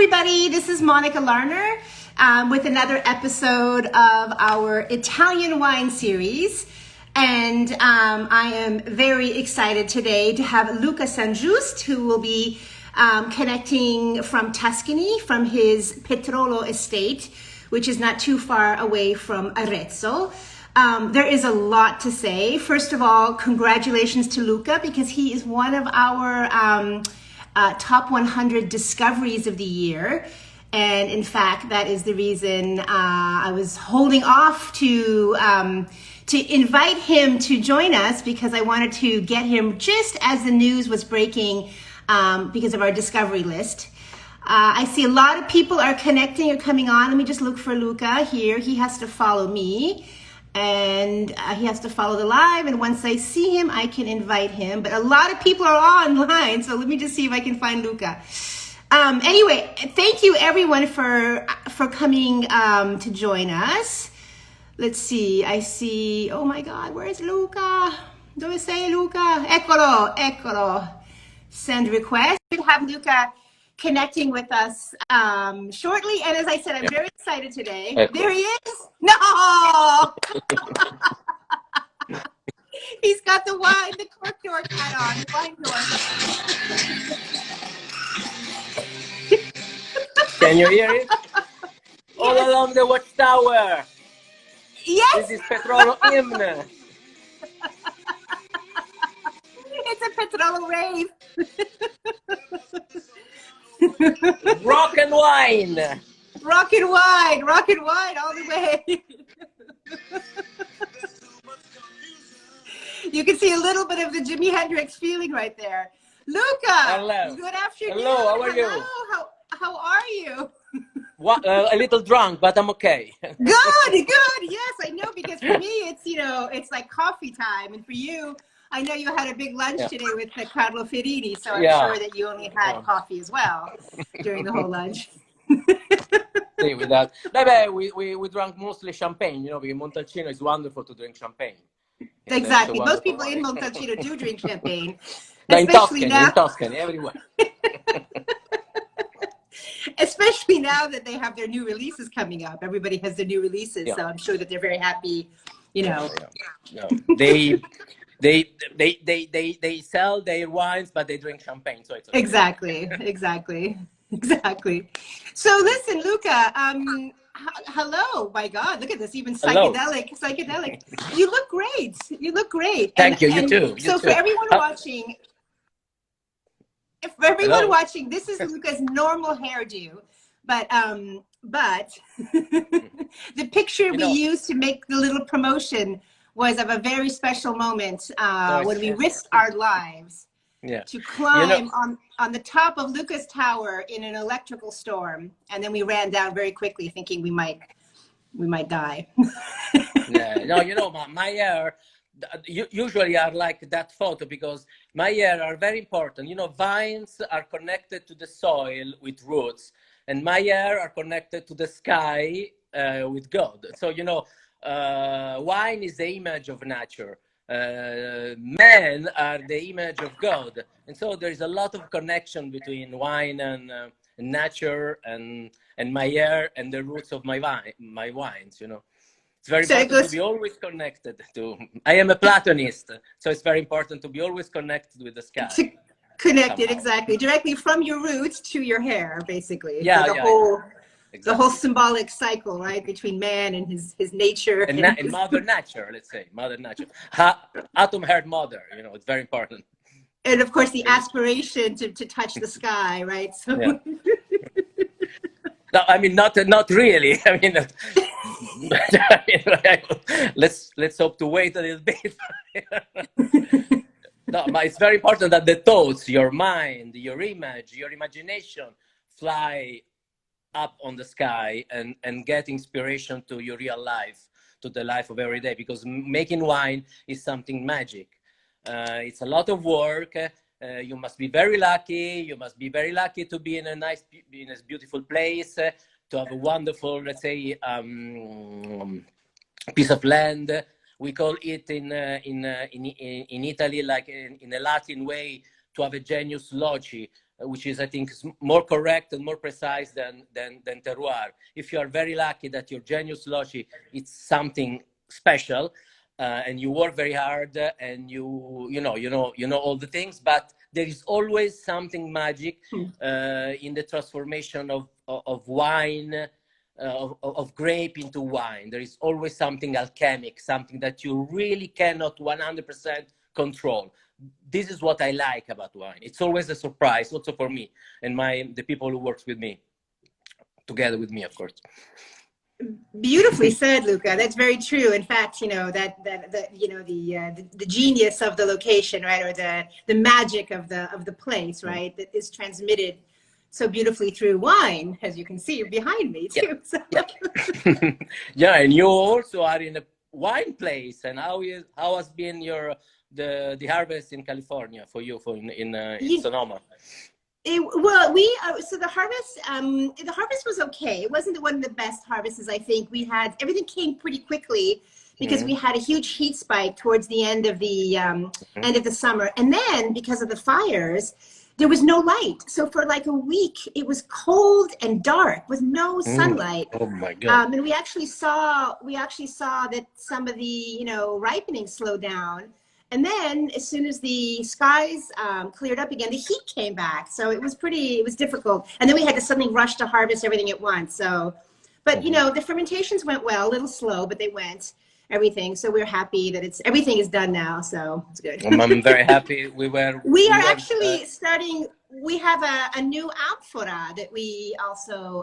everybody. This is Monica Larner with another episode of our Italian wine series. And I am very excited today to have Luca Sanjust, who will be connecting from Tuscany, from his Petrolo estate, which is not too far away from Arezzo. There is a lot to say. First of all, congratulations to Luca, because he is one of our top 100 discoveries of the year. And in fact, that is the reason I was holding off to invite him to join us, because I wanted to get him just as the news was breaking because of our discovery list. I see a lot of people are connecting or coming on. Let me just look for Luca here. He has to follow me. And he has to follow the live, and once I see him, I can invite him. But a lot of people are online, so let me just see if I can find Luca. Anyway, thank you everyone for coming to join us. Let's see. I see. Oh my God, where's Luca? Dove sei, Luca? Eccolo. Send request. We have Luca connecting with us shortly, and as I said, I'm very excited today. There he is. No. He's got the cork dork hat on. The wine dork. Can you hear it? All along the watchtower. Yes. This is Petrolo hymn. It's a Petrolo rave. Rock and wine. Rock and wine all the way. You can see a little bit of the Jimi Hendrix feeling right there. Luca, hello. Good afternoon. Hello, how are you? How are you? A little drunk, but I'm okay. Good. Yes, I know, because for me, it's like coffee time. And for you, I know you had a big lunch today with Carlo Ferini, so I'm sure that you only had coffee as well during the whole lunch. With that. We drank mostly champagne, because Montalcino is wonderful to drink champagne. Exactly. Most people in Montalcino do drink champagne. No, in Tuscany, everywhere. Especially now that they have their new releases coming up. Everybody has their new releases, so I'm sure that they're very happy, They sell their wines, but they drink champagne, so it's okay. Exactly. So listen, Luca, hello. My God, look at this, even psychedelic. You look great. Thank you. You too. So for everyone watching, this is Luca's normal hairdo, but the picture we used to make the little promotion was of a very special moment when we risked our lives to climb on the top of Luca's tower in an electrical storm, and then we ran down very quickly, thinking we might die. My hair usually are like that photo, because my hair are very important. Vines are connected to the soil with roots, and my hair are connected to the sky with God. So wine is the image of nature. Men are the image of God, and so there is a lot of connection between wine and nature, and my hair and the roots of my wines. It's very important to be always connected to. I am a Platonist, so it's very important to be always connected with the sky. Connected, exactly, directly from your roots to your hair, basically. The whole symbolic cycle, right, between man and his nature and Mother Nature. Let's say Mother Nature, Atom Heart Mother. It's very important. And of course, the aspiration to touch the sky, right? So. Yeah. No, I mean not really. I mean, let's hope to wait a little bit. No, but it's very important that the thoughts, your mind, your image, your imagination fly up on the sky and get inspiration to your real life, to the life of every day, because making wine is something magic. It's a lot of work. You must be very lucky. You must be very lucky to be in a beautiful place, to have a wonderful, let's say, piece of land. We call it in Italy, like in a Latin way, to have a genius loci, which is, I think, more correct and more precise than terroir. If you are very lucky that your Genius Loci, it's something special, and you work very hard, and you know all the things, but there is always something magic in the transformation of wine, of grape into wine. There is always something alchemic, something that you really cannot 100% control. This is what I like about wine. It's always a surprise, also for me and the people who works with me, together with me, of course. Beautifully said, Luca. That's very true. In fact, the genius of the location, right, or the magic of the place, right, that is transmitted so beautifully through wine, as you can see behind me too. Yeah, so. Yeah, and you also are in a wine place. And how has been the harvest in California for you, in Sonoma? So the harvest was okay. It wasn't one of the best harvests. I think everything came pretty quickly because we had a huge heat spike towards the end of the summer, and then because of the fires, there was no light. So for like a week, it was cold and dark with no sunlight. Oh my God! And we actually saw that some of the ripening slowed down. And then as soon as the skies cleared up again, the heat came back. So it was difficult. And then we had to suddenly rush to harvest everything at once. So, but the fermentations went well, a little slow, but they went, everything. So we're happy that everything is done now. So it's good. I'm very happy. We are actually starting. We have a new amphora that we also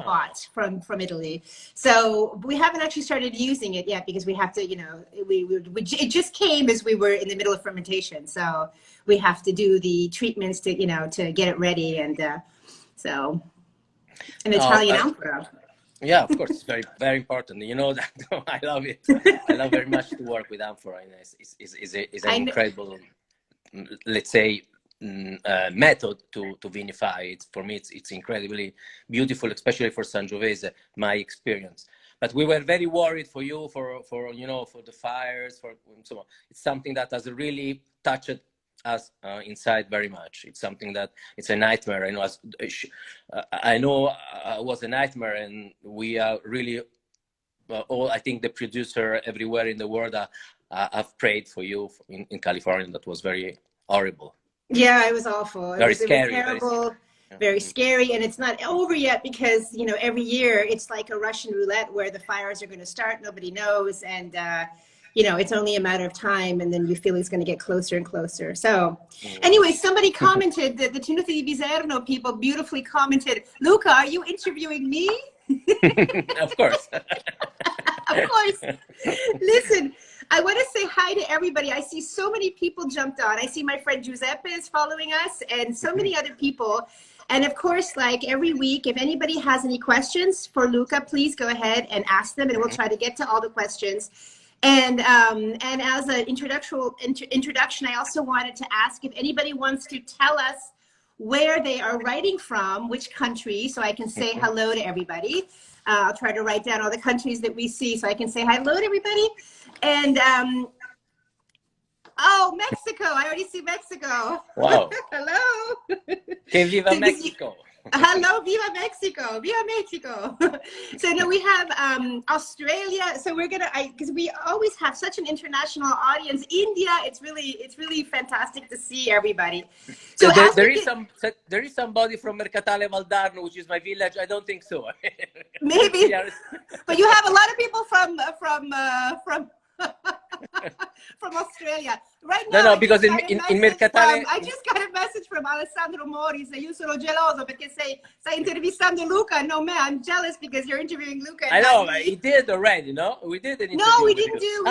bought from Italy. So we haven't actually started using it yet because we have to, it just came as we were in the middle of fermentation. So we have to do the treatments to get it ready. And so an Italian amphora. Yeah, of course, it's very, very important. You know that I love it. I love very much to work with amphora. It's an incredible, let's say, method to vinify. For me, it's incredibly beautiful, especially for Sangiovese, my experience. But we were very worried for you, for the fires, for so on. It's something that has really touched us inside very much. It's something that it's a nightmare. I know it was a nightmare, and we are really all. I think the producer everywhere in the world have prayed for you in California. That was very horrible. Yeah, it was awful. Very scary. It was terrible. Very scary, and it's not over yet because every year it's like a Russian roulette where the fires are going to start. Nobody knows, and it's only a matter of time, and then you feel it's going to get closer and closer. So anyway, somebody commented that the Tenuta di Viterbo people beautifully commented, Luca, are you interviewing me? Of course. Of course. Listen, I want to say hi to everybody. I see so many people jumped on. I see my friend Giuseppe is following us and so many other people. And of course, like every week, if anybody has any questions for Luca, please go ahead and ask them, and we'll try to get to all the questions. And as an introduction, I also wanted to ask if anybody wants to tell us where they are writing from, which country, so I can say hello to everybody. I'll try to write down all the countries that we see so I can say hello to everybody. And oh, Mexico! I already see Mexico. Wow! Hello. Que viva Mexico! Hello, viva Mexico! Viva Mexico! So now we have Australia. So we're gonna, because we always have such an international audience. India, it's really fantastic to see everybody. So there is somebody from Mercatale Valdarno, which is my village. I don't think so. Maybe, but you have a lot of people from from Australia right now. No, because in Mercatale I just got a message from Alessandro Mori. Say, io sono geloso perché stai intervistando Luca. No, man, I'm jealous because you're interviewing Luca. I know, he did already. No, we did an interview. No, we didn't do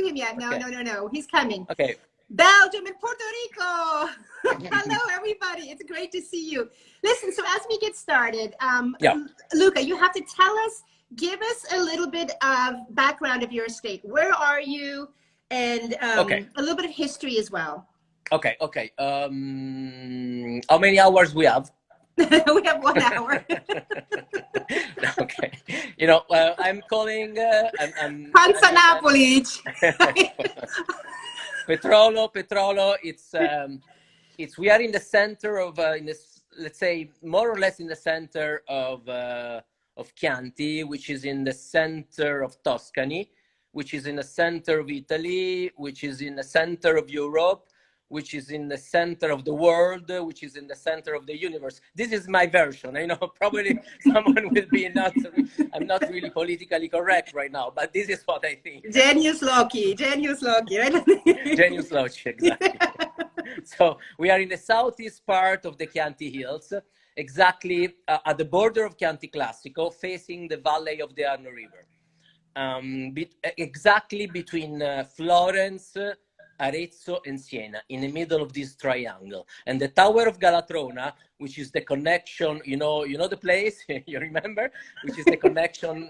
him yet. No. He's coming. Okay. Belgium and Puerto Rico. Hello, everybody. It's great to see you. Listen, so as we get started, Luca, you have to give us a little bit of background of your estate. Where are you? And a little bit of history as well. Okay. How many hours we have? We have 1 hour. Okay. I'm calling. Panza Napoli. Petrolo. We are in the center of let's say, more or less in the center of Chianti, which is in the center of Tuscany, which is in the center of Italy, which is in the center of Europe, which is in the center of the world, which is in the center of the universe. This is my version. I know probably someone will be I'm not really politically correct right now, but this is what I think. Genius loci, right? Genius loci, exactly. So we are in the southeast part of the Chianti Hills, exactly at the border of Chianti Classico, facing the valley of the Arno River. Exactly between Florence, Arezzo, and Siena, in the middle of this triangle. And the Tower of Galatrona, which is the connection, you know the place, you remember, which is the connection,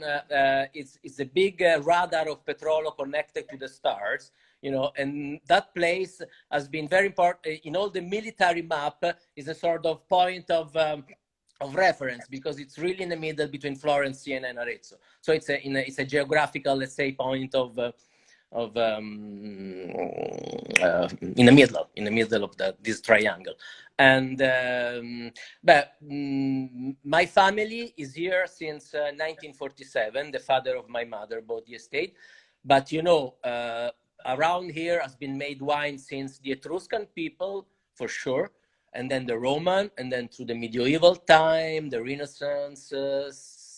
it's a big radar of Petrolo connected to the stars, and that place has been very important in all the military map, is a sort of point of reference, because it's really in the middle between Florence, Siena, and Arezzo. So it's a geographical, let's say, point in the middle of this triangle. And my family is here since 1947. The father of my mother bought the estate, but around here has been made wine since the Etruscan people, for sure, and then the Roman, and then through the medieval time, the Renaissance,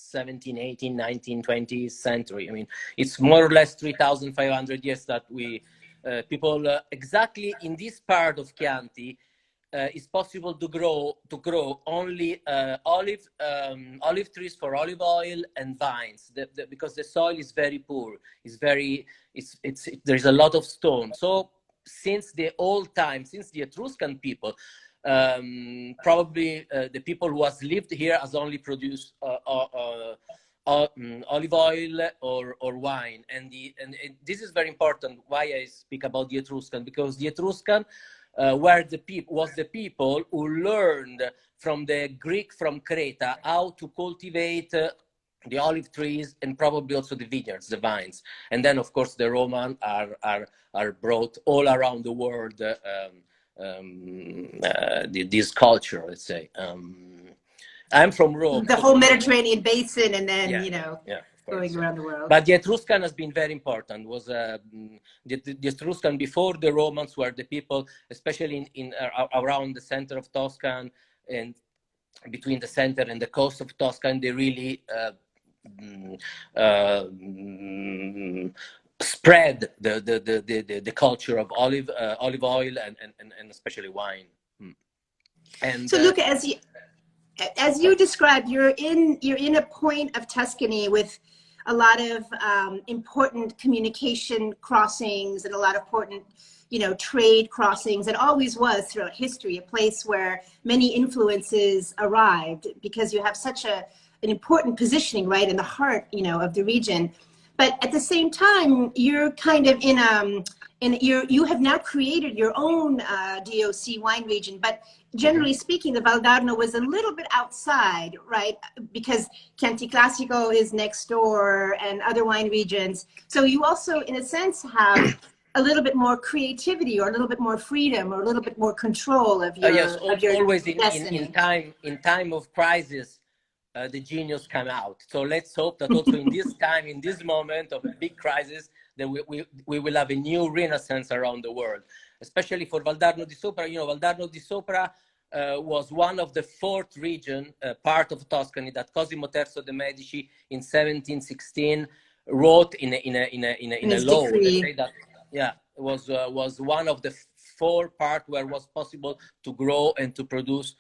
17, 18, 19, 20th century. I mean, it's more or less 3,500 years that people exactly in this part of Chianti, it's possible to grow only olive trees for olive oil and vines, because the soil is very poor. There's a lot of stone. So since the old time, since the Etruscan people, probably the people who has lived here has only produced olive oil or wine, and this is very important. Why I speak about the Etruscan, because the Etruscan was the people who learned from the Greek from Crete how to cultivate the olive trees, and probably also the vineyards, the vines. And then of course the Romans are brought all around the world, this culture, let's say. I'm from Rome. The whole Mediterranean basin, and then, going around the world. But the Etruscan has been very important. Was the Etruscan before the Romans were the people, especially in around the center of Tuscan, and between the center and the coast of Tuscan, they really spread the culture of olive oil and especially wine. And so Luca, as you described, you're in a point of Tuscany with a lot of important communication crossings and a lot of important, trade crossings. It always was throughout history, a place where many influences arrived, because you have such an important positioning right in the heart, of the region. But at the same time, you're kind of you have now created your own DOC wine region, but generally speaking, the Valdarno was a little bit outside, right? Because Chianti Classico is next door and other wine regions. So you also, in a sense, have a little bit more creativity, or a little bit more freedom, or a little bit more control of your yes, always destiny. in time of crisis, the genius come out. So let's hope that also in this time, in this moment of a big crisis, that we will have a new renaissance around the world, especially for Valdarno di Sopra. Valdarno di Sopra was one of the fourth region, part of Tuscany, that Cosimo Terzo de' Medici in 1716 wrote in a law. Let's say that, was one of the four part where it was possible to grow and to produce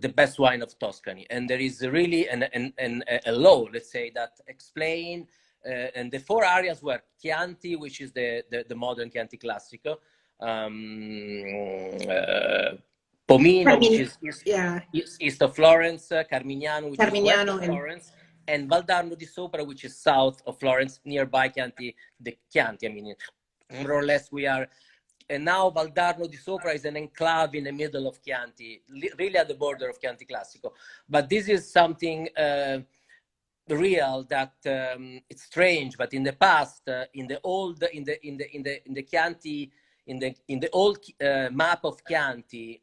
the best wine of Tuscany. And there is really a law, let's say, that explain, and the four areas were Chianti, which is the modern Chianti Classico, Pomino, which is east of Florence, Carmignano, which is west of Florence, and Valdarno di Sopra, which is south of Florence, nearby Chianti. I mean, more or less we are. And now Valdarno di Sopra is an enclave in the middle of Chianti, really at the border of Chianti Classico. But this is something real that it's strange. But in the past, in the Chianti in the old map of Chianti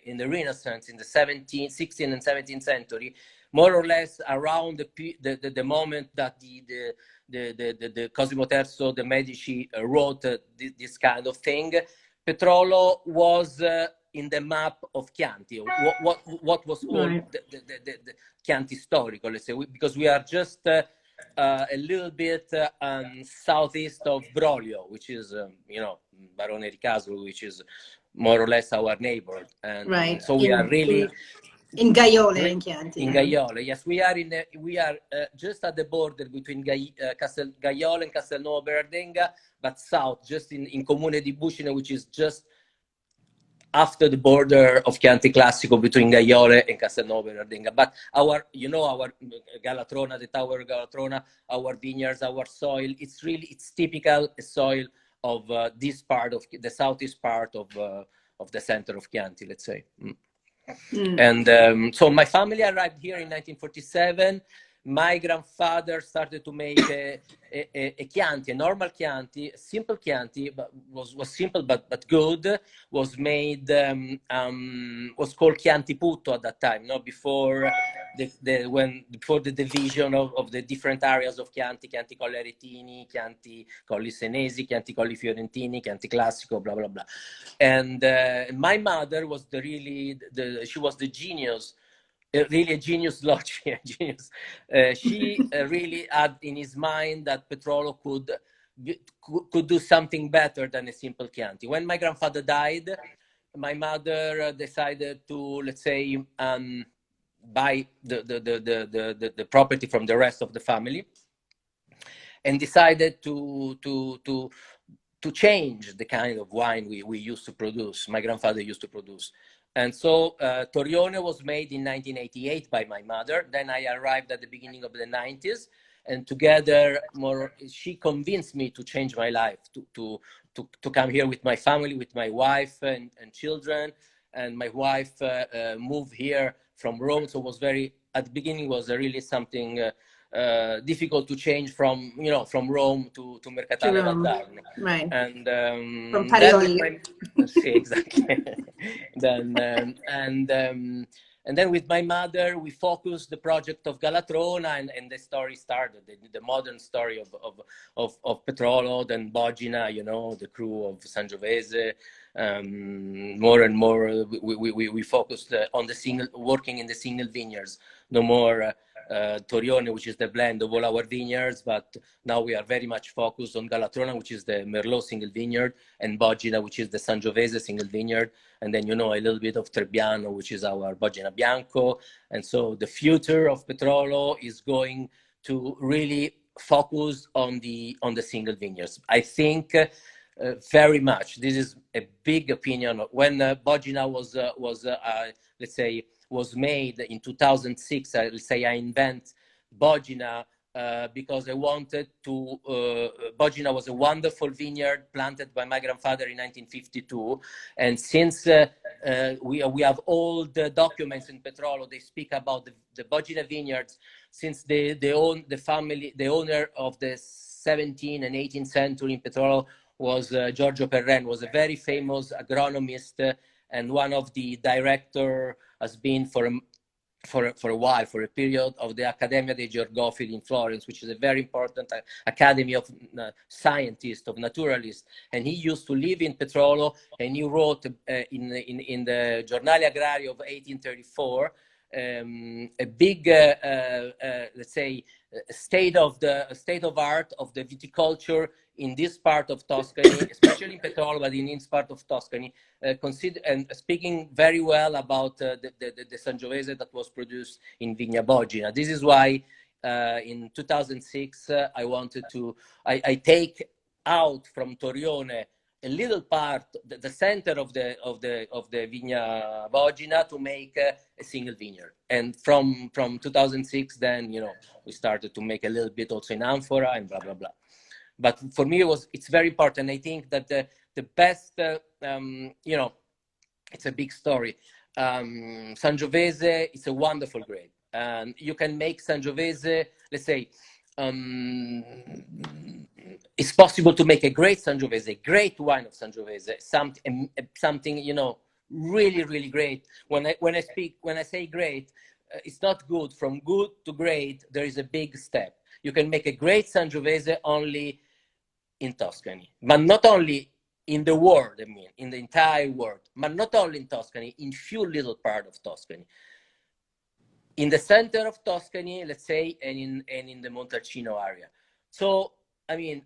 in the Renaissance in the 16th and 17th century, more or less around the moment that the Cosimo III de' Medici wrote this kind of thing, Petrolo was in the map of Chianti, what was called the Chianti Storico, let's say, because we are just a little bit southeast of Broglio, which is, Barone di Casolo, which is more or less our neighbor. And so we are really... In Gaiole, in Chianti. In Gaiole, yes. We are just at the border between Gaiole and Castelnuovo Berendenga, but south, just in Comune di Buscine, which is just after the border of Chianti Classico between Gaiole and Castelnuovo Berendenga. But our Galatrona, the Tower of Galatrona, our vineyards, our soil, it's typical soil of this part of the southeast part of the center of Chianti, let's say. And so my family arrived here in 1947. My grandfather started to make a Chianti, a normal Chianti, a simple Chianti, but was simple but good. Was made was called Chianti Putto at that time, before the division of the different areas of Chianti, Chianti Colli Aretini, Chianti Colli Senesi, Chianti Colli Fiorentini, Chianti Classico, blah blah blah. And my mother was she was the genius. Really a genius logic, genius. She really had in his mind that Petrolo could do something better than a simple Chianti. When my grandfather died, my mother decided to, let's say, buy the property from the rest of the family, and decided to change the kind of wine we used to produce. My grandfather used to produce. And so Torione was made in 1988 by my mother. Then I arrived at the beginning of the 90s, and together she convinced me to change my life, to come here with my family, with my wife and children. And my wife moved here from Rome, so at the beginning was really something difficult to change from Rome to Mercatale Valdarno, right? And from Parioli. Exactly. And then with my mother, we focused the project of Galatrona, and the story started, the modern story of Petrolo, then Bogina, the crew of Sangiovese. More and more, we focused on working in the single vineyards, no more Torione, which is the blend of all our vineyards, but now we are very much focused on Galatrona, which is the Merlot single vineyard, and Bogina, which is the Sangiovese single vineyard, and then a little bit of Trebbiano, which is our Bogina Bianco. And so the future of Petrolo is going to really focus on the single vineyards. I think very much. This is a big opinion. When Bogina let's say, was made in 2006, let's say I invent Bogina because I wanted to. Bogina was a wonderful vineyard planted by my grandfather in 1952, and since we have all the documents in Petrolo, they speak about the Bogina vineyards since the owner of the 17th and 18th century in Petrolo was Giorgio Perren, was a very famous agronomist and one of the director, has been for a while, for a period, of the Accademia dei Georgofili in Florence, which is a very important academy of scientists, of naturalists. And he used to live in Petrolo, and he wrote in the Giornale Agrario of 1834 a big, let's say, state of art of the viticulture in this part of Tuscany, especially in Petrolo, but in this part of Tuscany, and speaking very well about the Sangiovese that was produced in Vigna Bogina. This is why in 2006 I wanted to I take out from Torione a little part, the center of the Vigna Bogina, to make a single vineyard. And from 2006, then we started to make a little bit also in amphora and blah blah blah. But for me, it's very important. I think that the best, it's a big story. Sangiovese is a wonderful grape, and you can make Sangiovese, let's say, it's possible to make a great Sangiovese, a great wine of Sangiovese, something, you know, really, really great. When I say great, it's not good. From good to great, there is a big step. You can make a great Sangiovese only in Tuscany, but not only in the world, I mean, in the entire world, but not only in Tuscany, in few little part of Tuscany. In the center of Tuscany, let's say, and in the Montalcino area. So, I mean,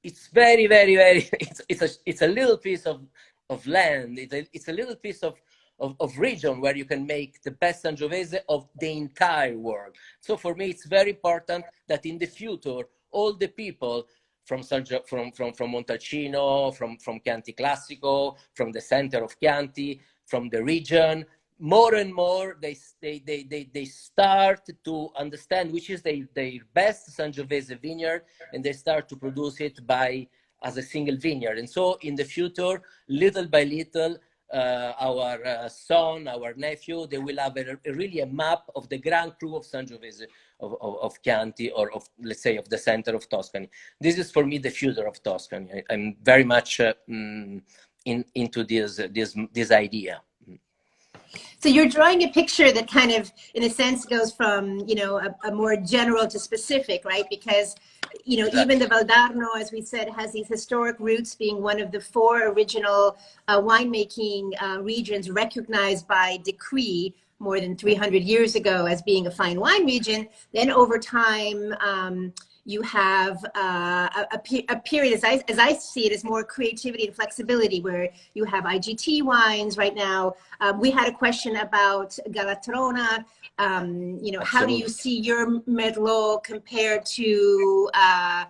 it's very, very, very, it's a little piece of land. It's a little piece of region where you can make the best Sangiovese of the entire world. So for me, it's very important that in the future, all the people from Montalcino, from Chianti Classico, from the center of Chianti, from the region, more and more they start to understand which is their best Sangiovese vineyard, and they start to produce it as a single vineyard. And so in the future, little by little, our son, our nephew, they will have really a map of the Grand Cru of Sangiovese of Chianti, or of, let's say, of the center of Tuscany. This is for me the future of Tuscany. I'm very much into this idea. So you're drawing a picture that kind of, in a sense, goes from, you know, a more general to specific, right? Because, you know, even the Valdarno, as we said, has these historic roots, being one of the 4 original winemaking regions recognized by decree more than 300 years ago as being a fine wine region. Then over time, you have a period, as I see it, as more creativity and flexibility, where you have IGT wines right now. We had a question about Galatrona. You know, how do you see your Merlot compared to La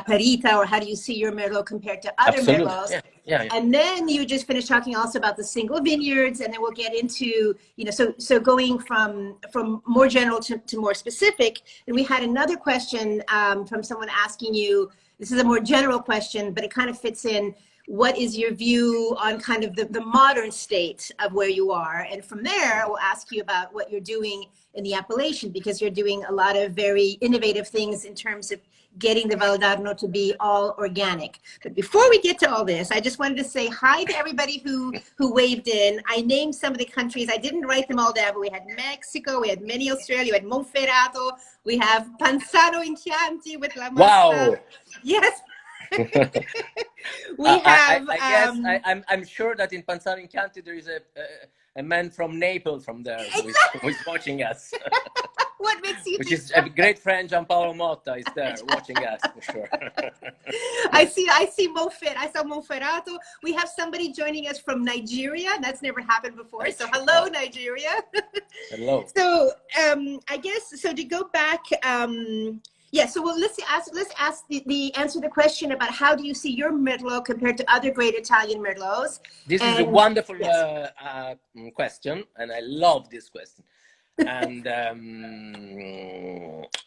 Parita, or how do you see your Merlot compared to other Merlots? Yeah. And then you just finished talking also about the single vineyards, and then we'll get into, you know, so going from more general to more specific. And we had another question from someone asking you, this is a more general question, but it kind of fits in. What is your view on kind of the modern state of where you are? And from there, we'll ask you about what you're doing in the appellation, because you're doing a lot of very innovative things in terms of getting the Valdarno to be all organic. But before we get to all this, I just wanted to say hi to everybody who waved in. I named some of the countries. I didn't write them all down, but we had Mexico, we had many Australia, we had Monferrato, we have Panzano in Chianti with La Massa. Wow. Yes. We have. I guess I'm sure that in Panzano in Chianti there is a man from Naples from there who is watching us. What makes you? Which is a great friend, Gianpaolo Motta, is there watching us for sure. I see Mofet. I saw Monferrato. We have somebody joining us from Nigeria. That's never happened before. So hello, Nigeria. Hello. So I guess, so to go back. Yeah, so well, let's ask answer the question about how do you see your Merlot compared to other great Italian Merlots. This is a wonderful question, and I love this question. And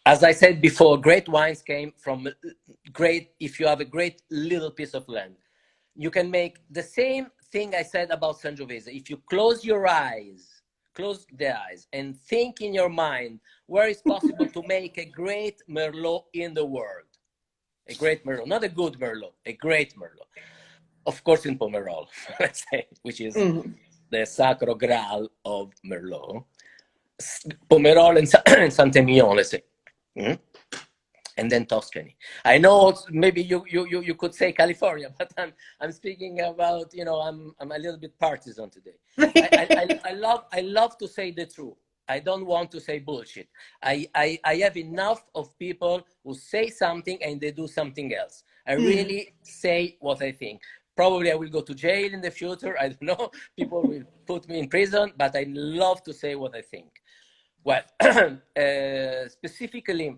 as I said before, great wines came from if you have a great little piece of land. You can make the same thing I said about Sangiovese. If you close the eyes and think in your mind where it's possible to make a great Merlot in the world. A great Merlot, not a good Merlot, a great Merlot. Of course in Pomerol, let's say, which is the sacro graal of Merlot. Pomerol and Saint-Emilion, let's say. And then Tuscany. I know maybe you could say California, but I'm speaking about, you know, I'm a little bit partisan today. I love to say the truth. I don't want to say bullshit. I have enough of people who say something and they do something else. I really say what I think. Probably I will go to jail in the future. I don't know. People will put me in prison, but I love to say what I think. Well, specifically,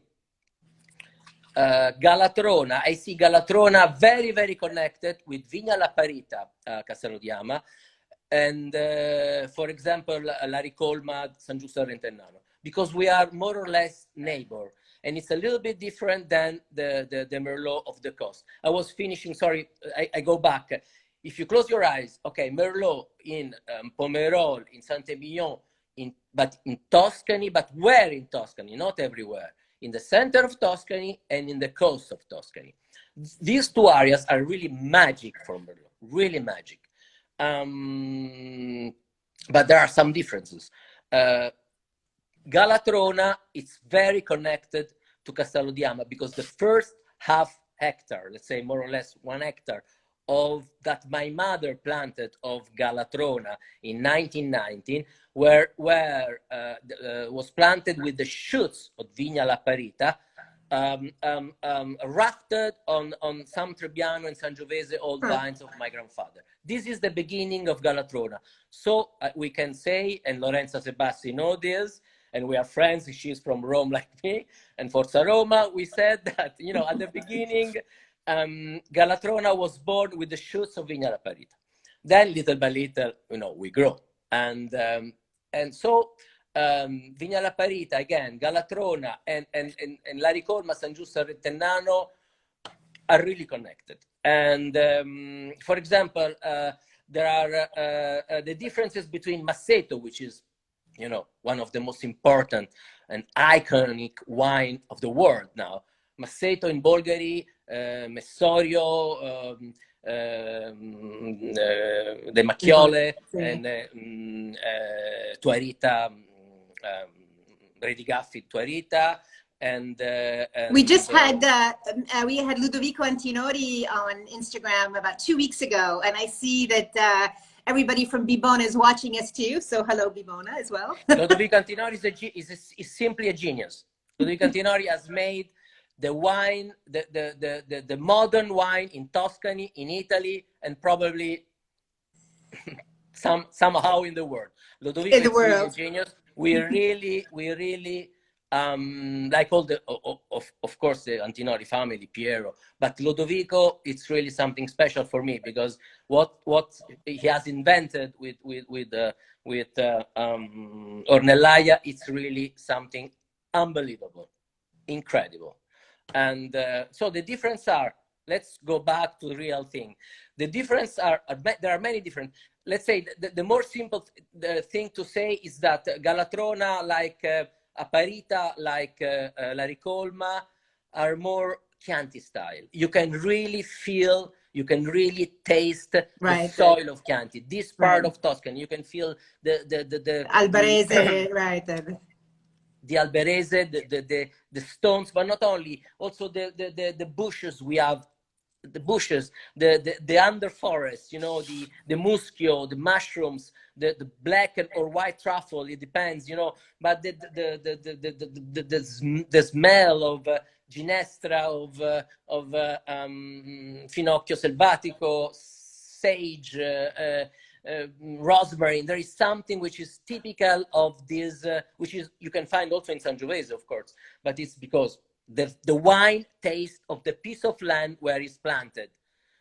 Galatrona, I see Galatrona very, very connected with Vigna La Parita, Castello di Ama, and for example, La Ricolma, San Giusto Arentennano, because we are more or less neighbor, and it's a little bit different than the Merlot of the coast. I was finishing, sorry, I go back. If you close your eyes, okay, Merlot in Pomerol, in Saint-Emilion, but in Tuscany, but where in Tuscany? Not everywhere. in the center of Tuscany and in the coast of Tuscany. These two areas are really magic for Merlot, really magic. But there are some differences. Galatrona is very connected to Castello di Ama because the first half hectare, let's say more or less 1 hectare, of that my mother planted of Galatrona in 1919, where was planted with the shoots of Vigna La Parita, rafted on San Trebbiano and Sangiovese old vines of my grandfather. This is the beginning of Galatrona. So we can say, and Lorenza Sebasti know this, and we are friends, she's from Rome like me, and Forza Roma, we said that, you know, at the beginning, Galatrona was born with the shoots of Vigna La Parita. Then little by little, you know, we grow. And so Vigna La Parita, again, Galatrona and La Ricolma, Sangiusto and Rettennano are really connected. And for example, there are the differences between Masseto, which is, you know, one of the most important and iconic wine of the world now. Masseto in Bolgheri, Messorio, De Macchiole, and Tuarita, Redigaffi Tuarita. And we just had Ludovico Antinori on Instagram about 2 weeks ago, and I see that everybody from Bibona is watching us too. So hello, Bibona, as well. Ludovico Antinori is simply a genius. Ludovico Antinori has made the wine, the modern wine in Tuscany, in Italy, and probably somehow in the world. Ludovico is really a genius. We really like all the, of course, the Antinori family, Piero, but Ludovico, it's really something special for me because what he has invented with Ornellaia, it's really something unbelievable, incredible. And so the difference are, let's go back to the real thing. The difference are, there are many different, let's say the more simple thing to say is that Galatrona, like Aparita, like La Ricolma, are more Chianti style. You can really feel, you can really taste the soil of Chianti. This part of Tuscany, you can feel the Albarese, right. The Alberese, the stones, but not only, also the bushes we have, the bushes, the underforest, you know, the muschio, the mushrooms, the black or white truffle, it depends, you know, but the smell of ginestra, of finocchio selvatico, sage, rosemary. There is something which is typical of this, which is you can find also in Sangiovese, of course, but it's because the wine taste of the piece of land where it's planted.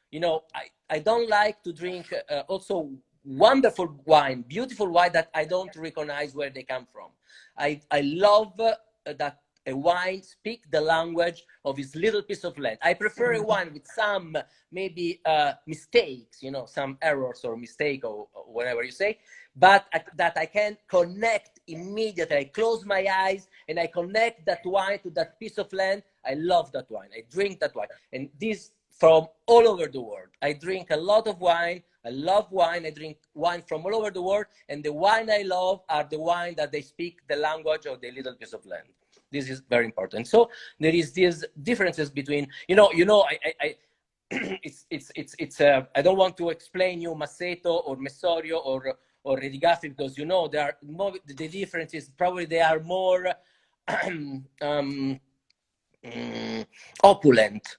You know, I don't like to drink also wonderful wine, beautiful wine that I don't recognize where they come from. I love that a wine speak the language of his little piece of land. I prefer a wine with some maybe mistakes, you know, some errors or mistake or whatever you say, but that I can connect immediately. I close my eyes and I connect that wine to that piece of land. I love that wine. I drink that wine. And this from all over the world. I drink a lot of wine. I love wine. I drink wine from all over the world. And the wine I love are the wine that they speak the language of the little piece of land. This is very important. So there is these differences between, it's I don't want to explain you Masseto or Messorio or Redigaffi because, you know, there are more, the difference is probably they are more opulent.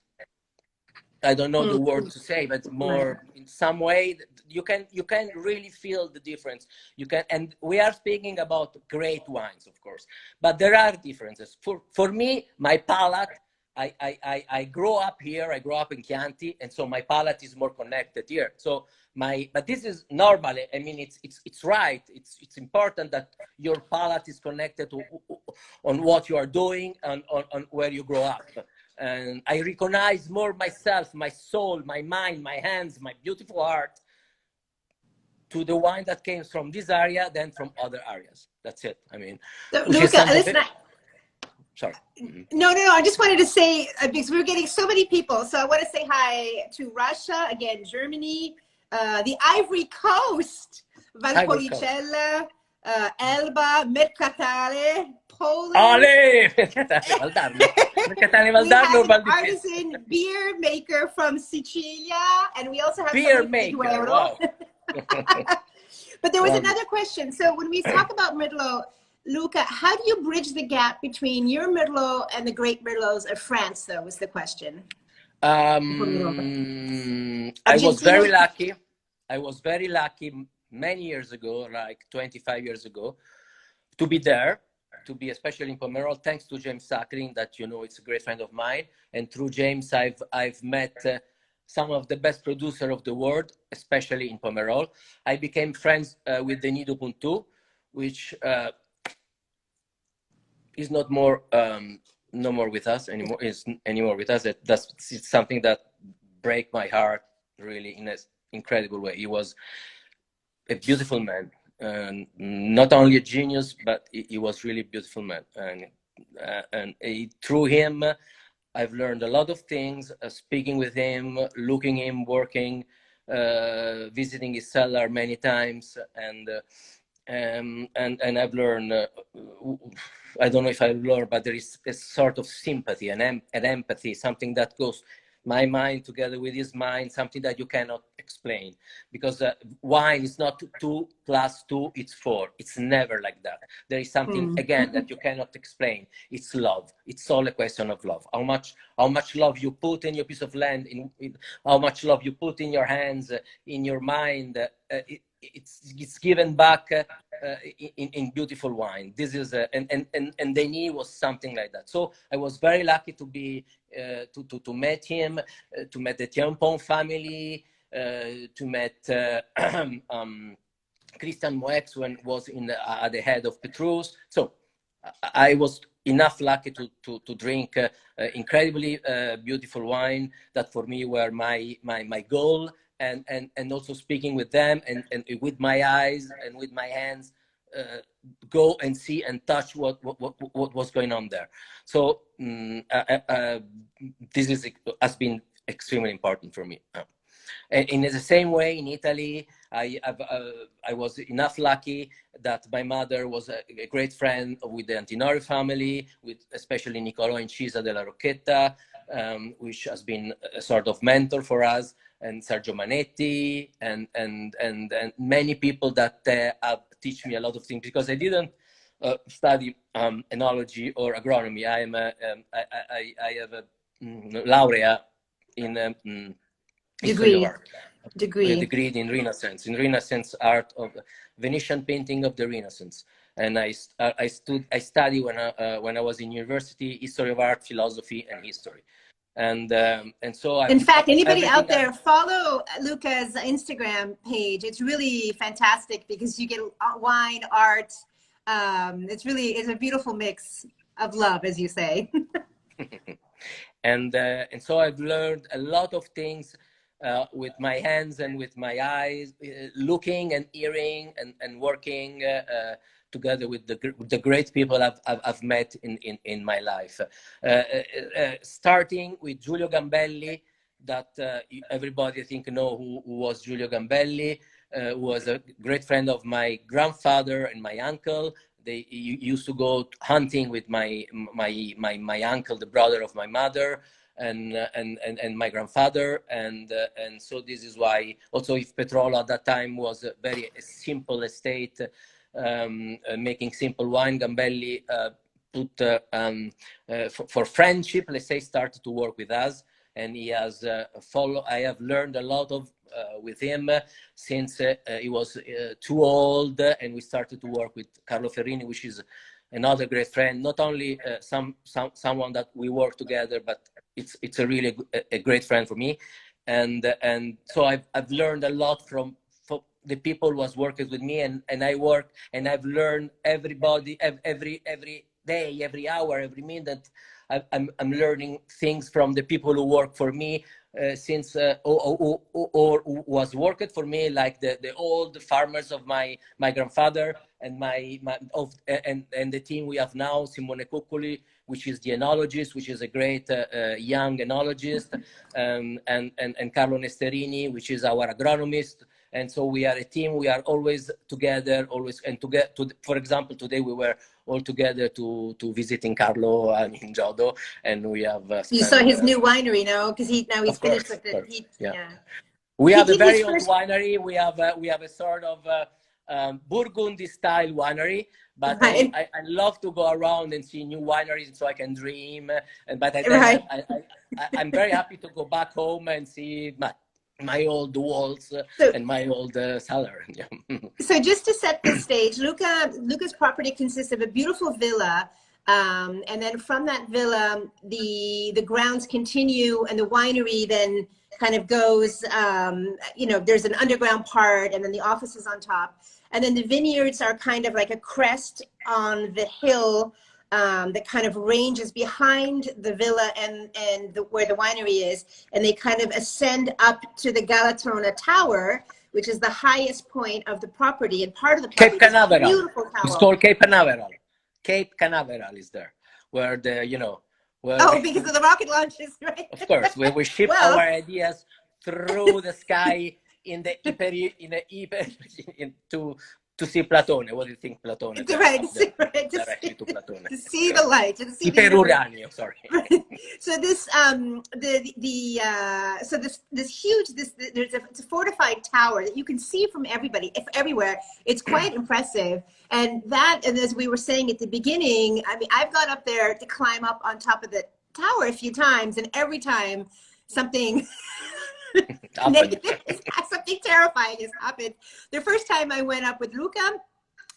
I don't know the word to say, but more in some way you can really feel the difference. You can, and we are speaking about great wines, of course, but there are differences. For me, my palate, I grow up here. I grow up in Chianti, and so my palate is more connected here. So but this is normal. I mean, it's right. It's important that your palate is connected to on what you are doing and on where you grow up. And I recognize more myself, my soul, my mind, my hands, my beautiful heart to the wine that came from this area than from other areas. That's it. I mean, so, Luca, Sorry. Mm-hmm. No. I just wanted to say, because we're getting so many people. So I want to say hi to Russia, again, Germany, the Ivory Coast, Valpolicella, Elba, Mercatale, Poland. Ale! Mercatale Valdarno. Mercatale We Valdarno, have an Val di Pisa. artisan beer maker from Sicilia, and we also have Beer someone from maker, Duero. wow. But there was Wow. another question. So when we talk about Merlot, Luca, how do you bridge the gap between your Merlot and the great Merlots of France, though, was the question. I was very lucky. I was very lucky many years ago, like 25 years ago, to be there, to be especially in Pomerol, thanks to James Sackling, that you know, it's a great friend of mine. And through James, I've met some of the best producers of the world, especially in Pomerol. I became friends with Denis Dupontou, which is not more no more with us anymore. Is anymore with us. That's something that break my heart really in an incredible way. He was a beautiful man, and not only a genius, but he was really a beautiful man. And through him, I've learned a lot of things. Speaking with him, looking him working, visiting his cellar many times, and I've learned. I don't know if I learned, but there is a sort of sympathy and empathy, something that goes my mind together with his mind, something that you cannot explain, because wine is not 2 + 2, it's 4. It's never like that. There is something again that you cannot explain. It's love. It's all a question of love. How much love you put in your piece of land, in how much love you put in your hands, in your mind. It's given back in beautiful wine. This is and Denis was something like that. So I was very lucky to be to meet him, to meet the Tiampon family, to meet Christian Moex when was at the head of Petrus. So I was enough lucky to drink incredibly beautiful wine that for me were my goal. And also speaking with them and with my eyes and with my hands, go and see and touch what was going on there. So this has been extremely important for me. And in the same way, in Italy, I was enough lucky that my mother was a great friend with the Antinori family, with especially Nicolò Incisa della Rocchetta, which has been a sort of mentor for us, and Sergio Manetti, and many people that have teach me a lot of things, because I didn't study enology or agronomy. I have a laurea in history of art. A degree in Renaissance art of Venetian painting of the Renaissance. And I studied when I was in university, history of art, philosophy, and history. And so in fact, anybody out there, follow Luca's Instagram page. It's really fantastic because you get wine, art. It's a beautiful mix of love, as you say. And so I've learned a lot of things with my hands and with my eyes, looking and hearing and working together with the great people I've met in my life. Starting with Julio Gambelli, that everybody I think know who was Julio Gambelli, who was a great friend of my grandfather and my uncle. They used to go hunting with my uncle, the brother of my mother, and my grandfather, and so this is why also if Petrolo at that time was a very simple estate, making simple wine, Gambelli put for friendship, let's say, started to work with us, and he has I have learned a lot of with him since he was too old, and we started to work with Carlo Ferrini, which is another great friend, not only someone that we work together, but it's a really a great friend for me, and so I've learned a lot from the people who was working with me, and I work and I've learned everybody every day, every hour, every minute. I'm learning things from the people who work for me, since or was worked for me, like the old farmers of my grandfather and and the team we have now, Simone Cuccoli, which is the enologist, which is a great young enologist, and Carlo Nesterini, which is our agronomist. And so we are a team. We are always together, always, and to get to. For example, today we were all together to visiting Carlo in Giodo, and we have. You saw his new winery, no? Because he's finished with the. Yeah. We have a very old winery. We have a sort of Burgundy style winery, but right. I love to go around and see new wineries so I can dream. But I'm very happy to go back home and see my old walls and my old cellar. So just to set the stage, Luca's property consists of a beautiful villa, and then from that villa, the grounds continue, and the winery then kind of goes, there's an underground part, and then the office is on top, and then the vineyards are kind of like a crest on the hill that kind of ranges behind the villa and where the winery is, and they kind of ascend up to the Galatrona Tower, which is the highest point of the property, and part of the property Cape Canaveral. Beautiful tower. It's called Cape Canaveral. Cape Canaveral is there, where because of the rocket launches, right? Of course, where we ship our ideas through the sky to see Platone. What do you think, Platone? Directly to Platone. To see the light. To see Iperuranio, sorry. So this it's a fortified tower that you can see from everywhere. It's quite impressive. And as we were saying at the beginning, I mean, I've gone up there to climb up on top of the tower a few times, and every time something something terrifying has happened. The first time I went up with Luca,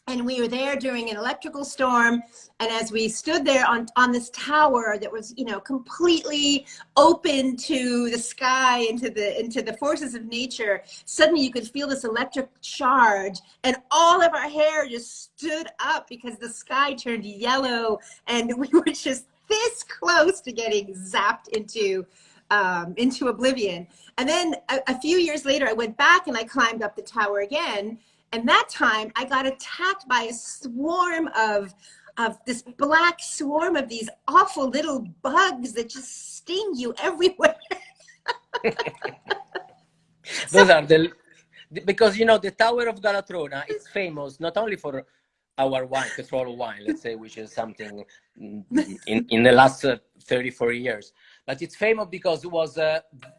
and we were there during an electrical storm, and as we stood there on this tower that was, completely open to the sky, into the forces of nature, suddenly you could feel this electric charge, and all of our hair just stood up because the sky turned yellow, and we were just this close to getting zapped into oblivion. And then a few years later, I went back and I climbed up the tower again. And that time I got attacked by a swarm of this black swarm of these awful little bugs that just sting you everywhere. Those are because the Tower of Galatrona is famous not only for our wine, Petrolo wine, let's say, which is something in the last 34 years. But it's famous because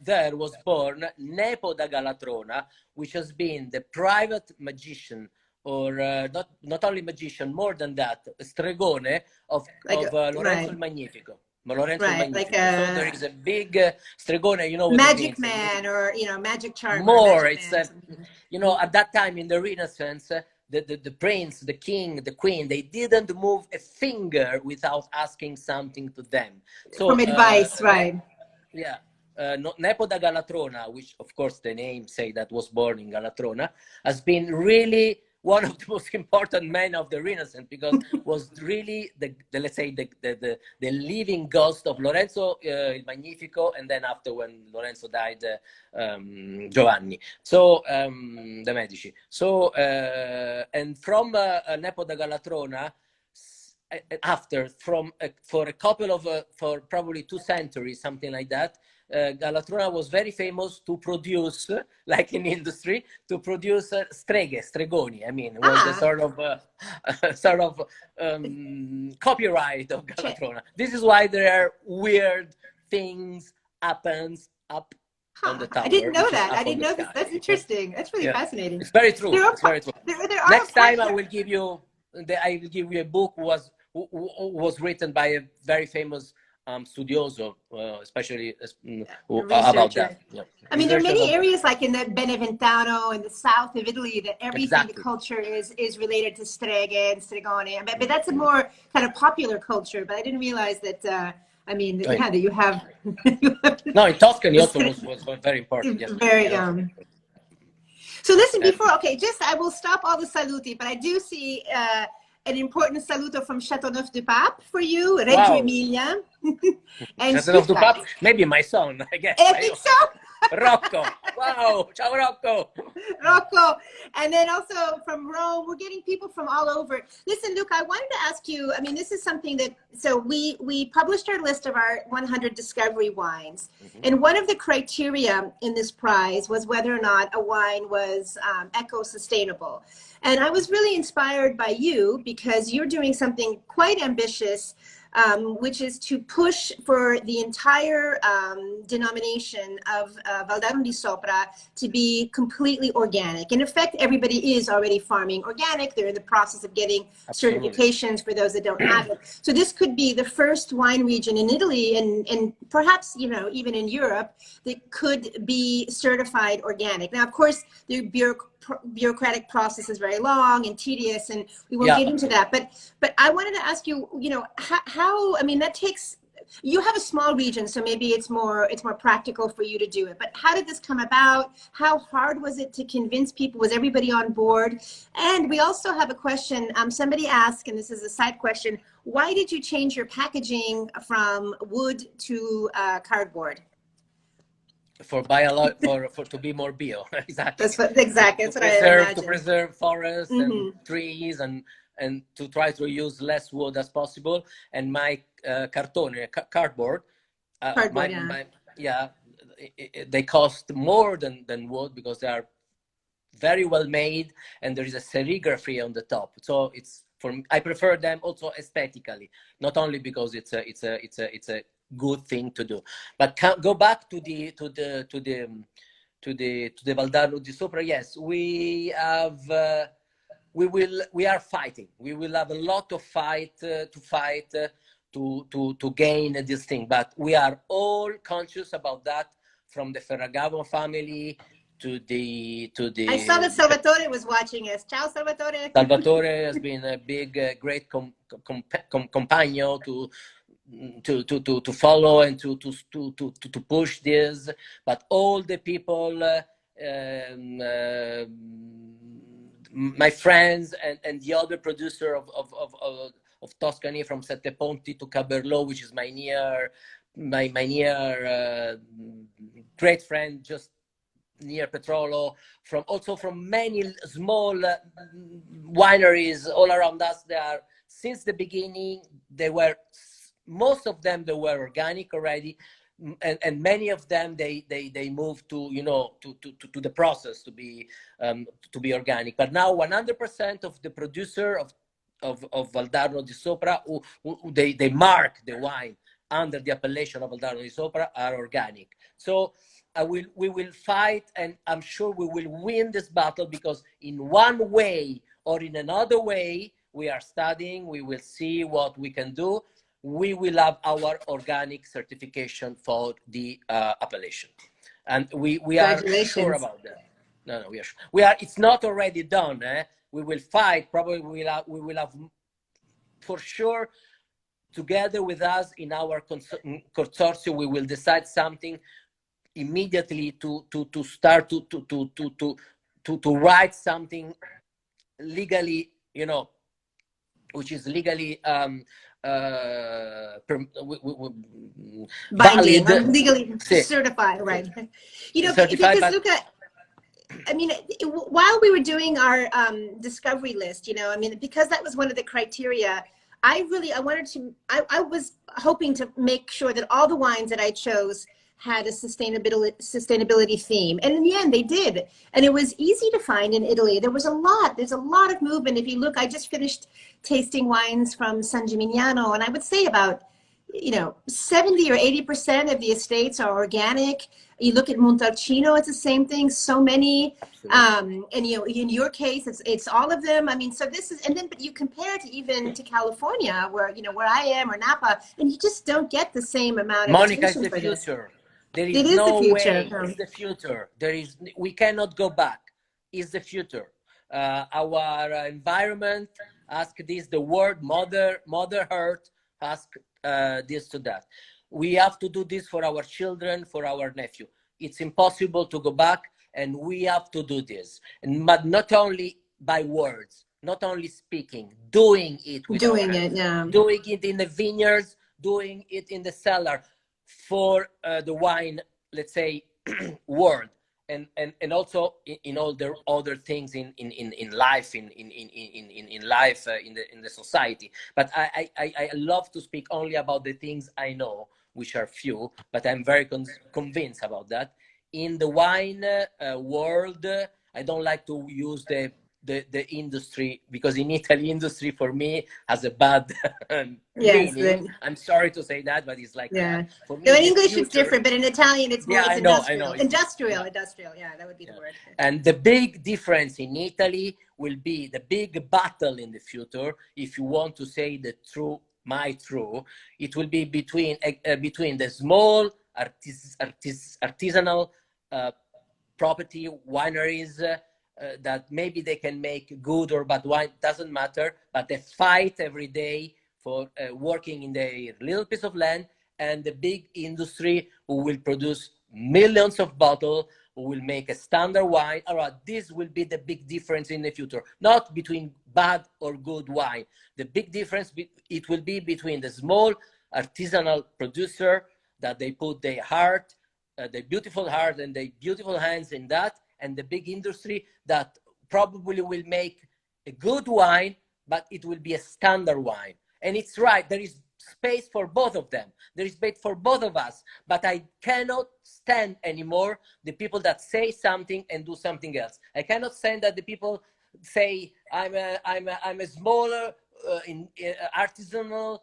there was born Nepo da Galatrona, which has been the private magician, or not only magician, more than that, stregone of Lorenzo il Magnifico. Lorenzo il Magnifico. So there is a big stregone, what magic man, or magic charmer. More, it's at that time in the Renaissance, the prince, the king, the queen, they didn't move a finger without asking something to them. So from advice, right? Yeah. Nepo da Galatrona, which of course the name say that was born in Galatrona, has been really one of the most important men of the Renaissance, because was really let's say the living ghost of Lorenzo il Magnifico, and then after, when Lorenzo died, Giovanni, so the Medici. So and from Nepo da Galatrona, after for a couple of for probably 2 centuries, something like that, Galatrona was very famous to produce, like in industry, to produce stregoni. I mean, it was the sort of copyright of Galatrona. This is why there are weird things happens up on the tower. I didn't know that. I didn't know this. That's interesting. That's really fascinating. It's very true. It's very true. Next time I will give you a book was written by a very famous studioso, especially about that. Yeah. I mean, there are many areas like in the Beneventano in the south of Italy that everything, the culture is related to streghe and stregone. But that's a more kind of popular culture. But I didn't realize that. That you have. No, in Tuscany also was very important. Yes. Very. So listen, I will stop all the saluti, but I do see an important saluto from Châteauneuf-du-Pape for you, Reggio Wow. Emilia, and Just enough to Stuttgart. pop. Maybe my son, I guess. I think so. Rocco. Wow. Ciao, Rocco. Rocco. And then also from Rome, we're getting people from all over. Listen, Luca, I wanted to ask you, I mean, this is something that, so we published our list of our 100 discovery wines. Mm-hmm. And one of the criteria in this prize was whether or not a wine was eco-sustainable. And I was really inspired by you because you're doing something quite ambitious, which is to push for the entire denomination of Valdarno di Sopra to be completely organic. In effect, everybody is already farming organic. They're in the process of getting Absolutely. Certifications for those that don't have it. So this could be the first wine region in Italy and perhaps, you know, even in Europe that could be certified organic. Now, of course, the bureaucratic process is very long and tedious, and we won't get into that. But I wanted to ask you, you know, how I mean, that takes. You have a small region, so maybe it's more practical for you to do it. But how did this come about? How hard was it to convince people? Was everybody on board? And we also have a question. Somebody asked, and this is a side question: why did you change your packaging from wood to cardboard? For to be more bio. Exactly. That's what I imagine. To preserve forests and trees and to try to use less wood as possible. And my cardboard, they cost more than wood because they are very well made and there is a serigraphy on the top. So I prefer them also aesthetically, not only because it's a good thing to do. But go back to the Valdarno di Sopra. Yes, we are fighting. We will have a lot of fight to gain this thing. But we are all conscious about that, from the Ferragamo family to the. I saw that Salvatore was watching us. Ciao, Salvatore. Salvatore has been a big, great compagno to follow and to push this, but all the people, my friends and the other producer of Tuscany, from Sette Ponti to Caberlo, which is my near great friend, just near Petrolo, from many small wineries all around us. They are, since the beginning, most of them, they were organic already, and many of them they moved to to the process to be organic. But now 100% of the producer of Valdarno di Sopra, who they mark the wine under the appellation of Valdarno di Sopra, are organic. So we will fight, and I'm sure we will win this battle, because in one way or in another way, we are studying, we will see what we can do. We will have our organic certification for the appellation, and we are sure about that. No, we are. It's not already done. We will fight. Probably we will have for sure, together with us in our consortium. We will decide something immediately to start to write something legally, which is legally binding, valid, legally certified, right? Because Luca, I mean, while we were doing our discovery list, because that was one of the criteria, I was hoping to make sure that all the wines that I chose had a sustainability theme. And in the end, they did. And it was easy to find in Italy. There's a lot of movement. If you look, I just finished tasting wines from San Gimignano, and I would say about 70 or 80% of the estates are organic. You look at Montalcino, it's the same thing. So many, and in your case, it's all of them. I mean, so this is, and then but you compare it even to California, where I am, or Napa, and you just don't get the same amount of Monica, attention it's the for this. future. There is no way. It's the future. We cannot go back. It's the future. Our environment ask this. The word Mother Earth ask this to that. We have to do this for our children, for our nephew. It's impossible to go back, and we have to do this. But not only by words. not only speaking, doing it with our Doing it, hands, yeah. doing it in the vineyards, doing it in the cellar for the wine, let's say, world. And also in all the other things in life, in life, in the society. But I love to speak only about the things I know, which are few, but I'm very convinced about that. In the wine world, I don't like to use the industry, because in Italy, industry for me has a bad Yes. meaning. I'm sorry to say that, but it's like Yeah. that. For So me, in the English it's future. different, but in Italian it's more, Yeah, it's I know. industrial. Industrial, Yeah. industrial. Yeah, that would be the word. And the big difference in Italy will be the big battle in the future. If you want to say the true, my true, it will be between the small artisanal property wineries that maybe they can make good or bad wine, doesn't matter, but they fight every day for working in their little piece of land, and the big industry who will produce millions of bottles, who will make a standard wine. All right, this will be the big difference in the future, not between bad or good wine. The big difference, it will be between the small artisanal producer that they put their heart, the beautiful heart and the beautiful hands in that, and the big industry that probably will make a good wine, but it will be a standard wine. And it's right, there is space for both of them. There is space for both of us, but I cannot stand anymore the people that say something and do something else. I cannot stand that the people say I'm a smaller artisanal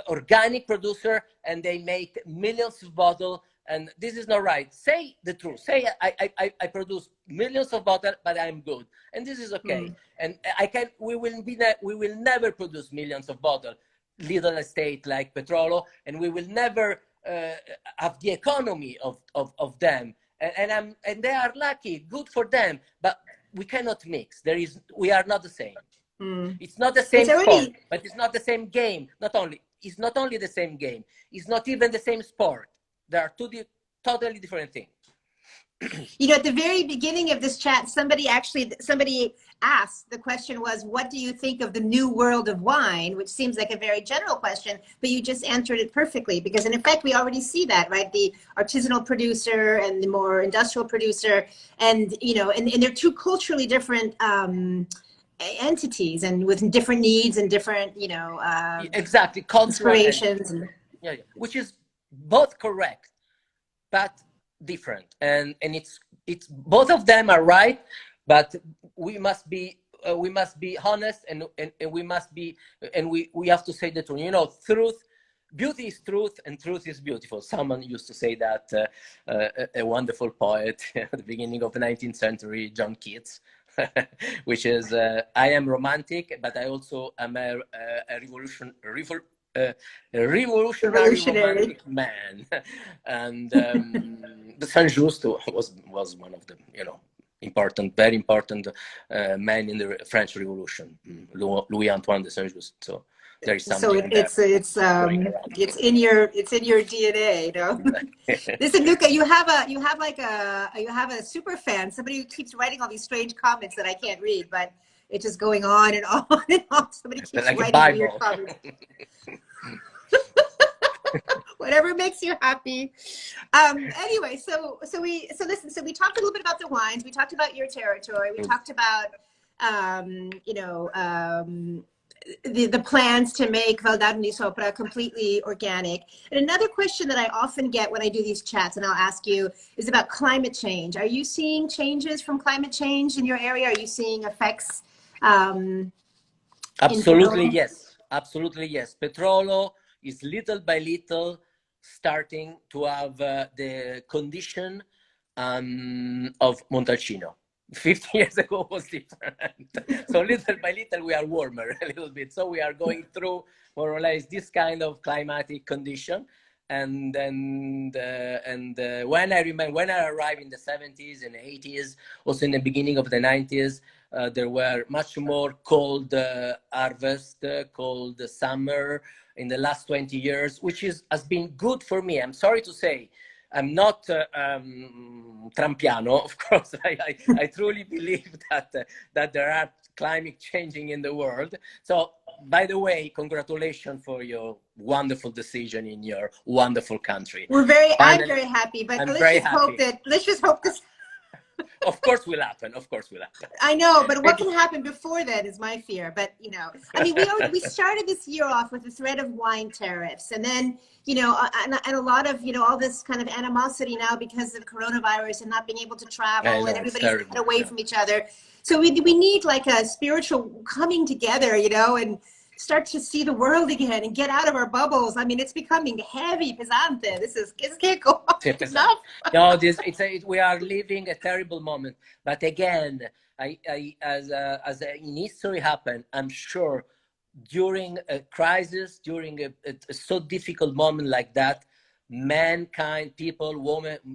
organic producer, and they make millions of bottles, and this is not right. Say the truth. Say I produce millions of bottles, but I'm good, and this is okay. And we will never produce millions of bottles, little estate like Petrolo, and we will never have the economy of them. And they are lucky, good for them, but we cannot mix. We are not the same. It's not the same sport, but it's not the same game. It's not only the same game. It's not even the same sport. There are two totally different things. You know, at the very beginning of this chat, somebody asked, the question was, what do you think of the new world of wine? Which seems like a very general question, but you just answered it perfectly, because in effect, we already see that, right? The artisanal producer and the more industrial producer, and, you know, and they're two culturally different entities, and with different needs and different, you know, exactly, inspirations. Yeah, which is both correct, but different, and it's both of them are right, but we must be honest, and we have to say the truth. You know, beauty is truth, and truth is beautiful. Someone used to say that, a wonderful poet at the beginning of the 19th century, John Keats, which is, I am romantic, but I also am a revolutionary romantic man. And the Saint-Just was one of the, you know, very important men in the French Revolution, Louis Antoine de Saint-Just. So there is something. So it's in your DNA, you know. Listen, Luca, you have a super fan, somebody who keeps writing all these strange comments that I can't read, but it's just going on and on and on. Somebody keeps like writing weird comments. Whatever makes you happy. Anyway, so we talked a little bit about the wines. We talked about your territory. We talked about you know, the plans to make Val d'Arno Sopra completely organic. And another question that I often get when I do these chats, and I'll ask you, is about climate change. Are you seeing changes from climate change in your area? Are you seeing effects? Absolutely yes. Absolutely yes. Petrolo is little by little starting to have the condition of Montalcino. 50 years ago was different. So little by little we are warmer a little bit. So we are going through more or less this kind of climatic condition. And then when I arrived in the 70s and 80s, also in the beginning of the 90s, there were much more cold harvest, cold summer in the last 20 years, which has been good for me. I'm sorry to say, I'm not Trampiano, of course. I truly believe that there are climate changing in the world. So, by the way, congratulations for your wonderful decision in your wonderful country. I'm very happy, but I'm very happy. Let's just hope this. Of course will happen. Of course will happen. I know, but what can happen before that is my fear. But, you know, I mean, we started this year off with the threat of wine tariffs, and then, you know, and a lot of, you know, all this kind of animosity now because of coronavirus and not being able to travel, and everybody's away from each other. So we need like a spiritual coming together, you know, and start to see the world again and get out of our bubbles. I mean, it's becoming heavy, pesante. This can't go on enough. No, we are living a terrible moment. But again, as in history happened, I'm sure during a crisis, during a so difficult moment like that, mankind, people,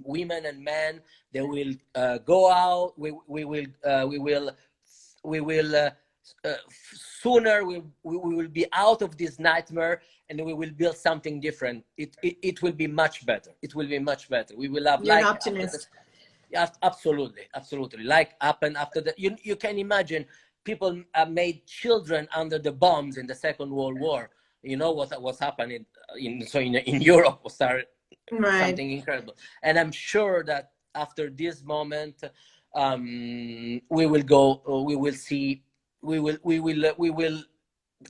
women and men, they will go out. We will. Sooner we will be out of this nightmare, and we will build something different. It will be much better. It will be much better. We will have. You're an optimist. Absolutely. Like happened after that. You can imagine people made children under the bombs in the Second World War. You know what was happening in Europe was something incredible. And I'm sure that after this moment, we will go. We will see. We will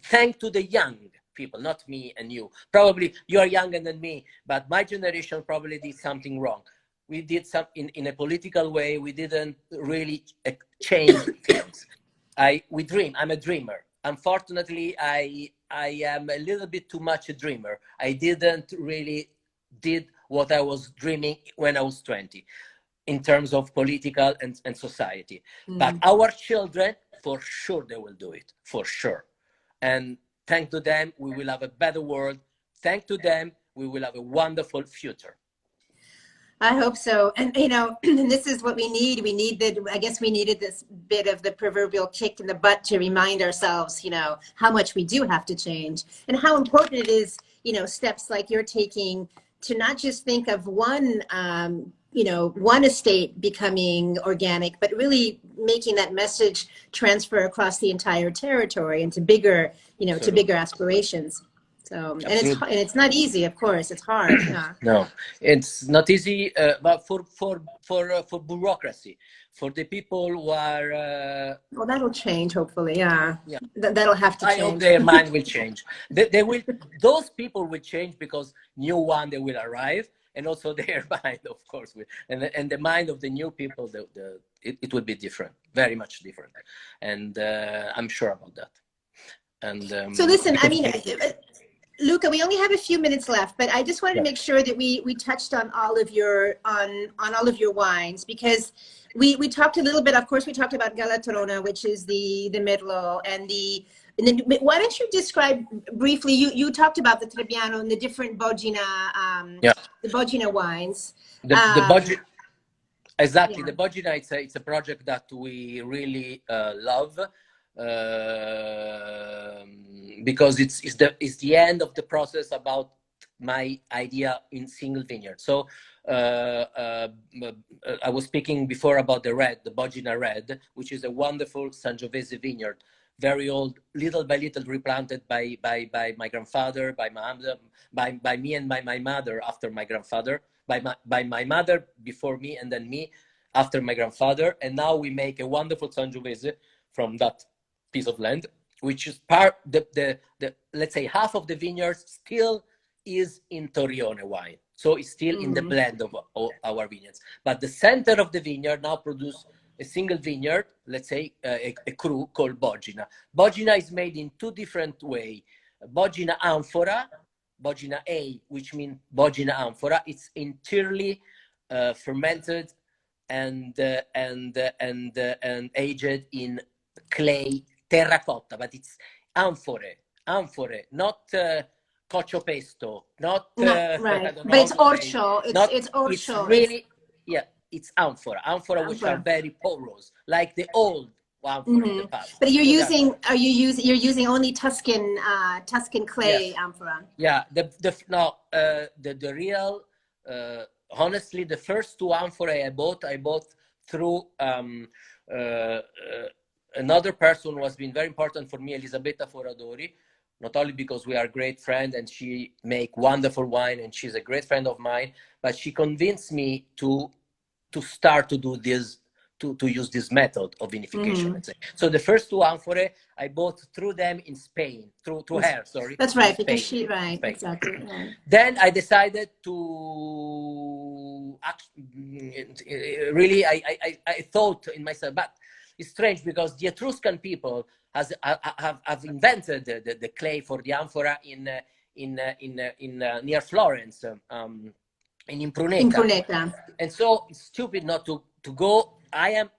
thank to the young people, not me and you. Probably you are younger than me, but my generation probably did something wrong. We did something in a political way. We didn't really change things. We dream. I'm a dreamer. Unfortunately, I am a little bit too much a dreamer. I didn't really did what I was dreaming when I was 20 in terms of political and society. But our children, for sure, they will do it, for sure. And thanks to them, we will have a better world. Thanks to them, we will have a wonderful future. I hope so. And, you know, and this is what we need. I guess we needed this bit of the proverbial kick in the butt to remind ourselves, you know, how much we do have to change and how important it is, you know, steps like you're taking to not just think of one, you know, one estate becoming organic, but really making that message transfer across the entire territory and to bigger, you know, to bigger aspirations. So, and it's not easy, of course. It's hard. Yeah. No, it's not easy. But for bureaucracy, for the people who are. Well, that'll change, hopefully. Yeah. That'll have to change. I hope their mind will change. They will. Those people will change because new one they will arrive, and also their mind, of course, will. And the mind of the new people, it will be different, very much different, and I'm sure about that. And so listen, I mean. Luca, we only have a few minutes left, but I just wanted to make sure that we touched on all of your on all of your wines, because we talked a little bit. Of course, we talked about Galatrona, which is the Merlot, and then why don't you describe briefly? You talked about the Trebbiano and the different Bogina, the Bogina wines. The Bogina, exactly. The Bogina, it's a project that we really love. Because it's the end of the process about my idea in single vineyard. So I was speaking before about the Bogina Red, which is a wonderful Sangiovese vineyard, very old, little by little replanted by my grandfather, by me and by my mother after my grandfather, by my mother before me and then me after my grandfather, and now we make a wonderful Sangiovese from that piece of land, which is the let's say half of the vineyard still is in Torrione wine, so it's still in the blend of our vineyards. But the center of the vineyard now produce a single vineyard, let's say a cru called Bogina. Bogina is made in two different ways. Bogina Amphora, Bogina A, which means Bogina Amphora. It's entirely fermented and aged in clay terracotta, but it's amphore, not coccio pesto, not right. But it's orcio. It's orcio. It's really, it's amphora, which are very porous, like the old amphora in the past. But you're using only Tuscan clay amphora. Yeah, the real honestly, the first two amphorae I bought through another person who has been very important for me, Elisabetta Foradori, not only because we are great friends and she make wonderful wine and she's a great friend of mine, but she convinced me to start to do this, to use this method of vinification. Let's say. So the first two amphorae I bought through them in Spain, through her, sorry. That's right, Spain, because she, right, Spain. exactly. Yeah. Then I decided to really, I thought in myself, but it's strange because the Etruscan people have invented the clay for the amphora in near Florence, in Impruneta. And so it's stupid not to go. I am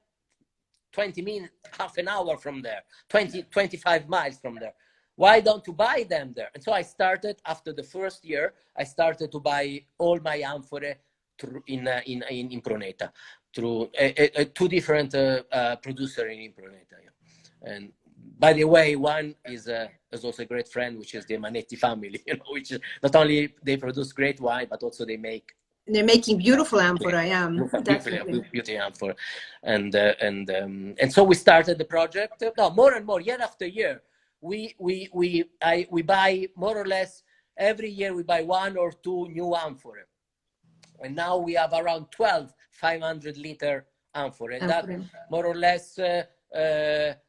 20 minutes, half an hour from there, 25 miles from there. Why don't you buy them there? And so I started, after the first year, I started to buy all my amphorae in Impruneta through two different producers in Impruneta. Yeah. And by the way, one is also a great friend, which is the Manetti family, which is not only they produce great wine, but also they're making beautiful amphora. Yeah, beautiful amphora. And so we started the project. No, more and more, year after year, we buy more or less every year. We buy 1 or 2 new amphorae, and now we have around 12 500-liter amphorae. And that more or less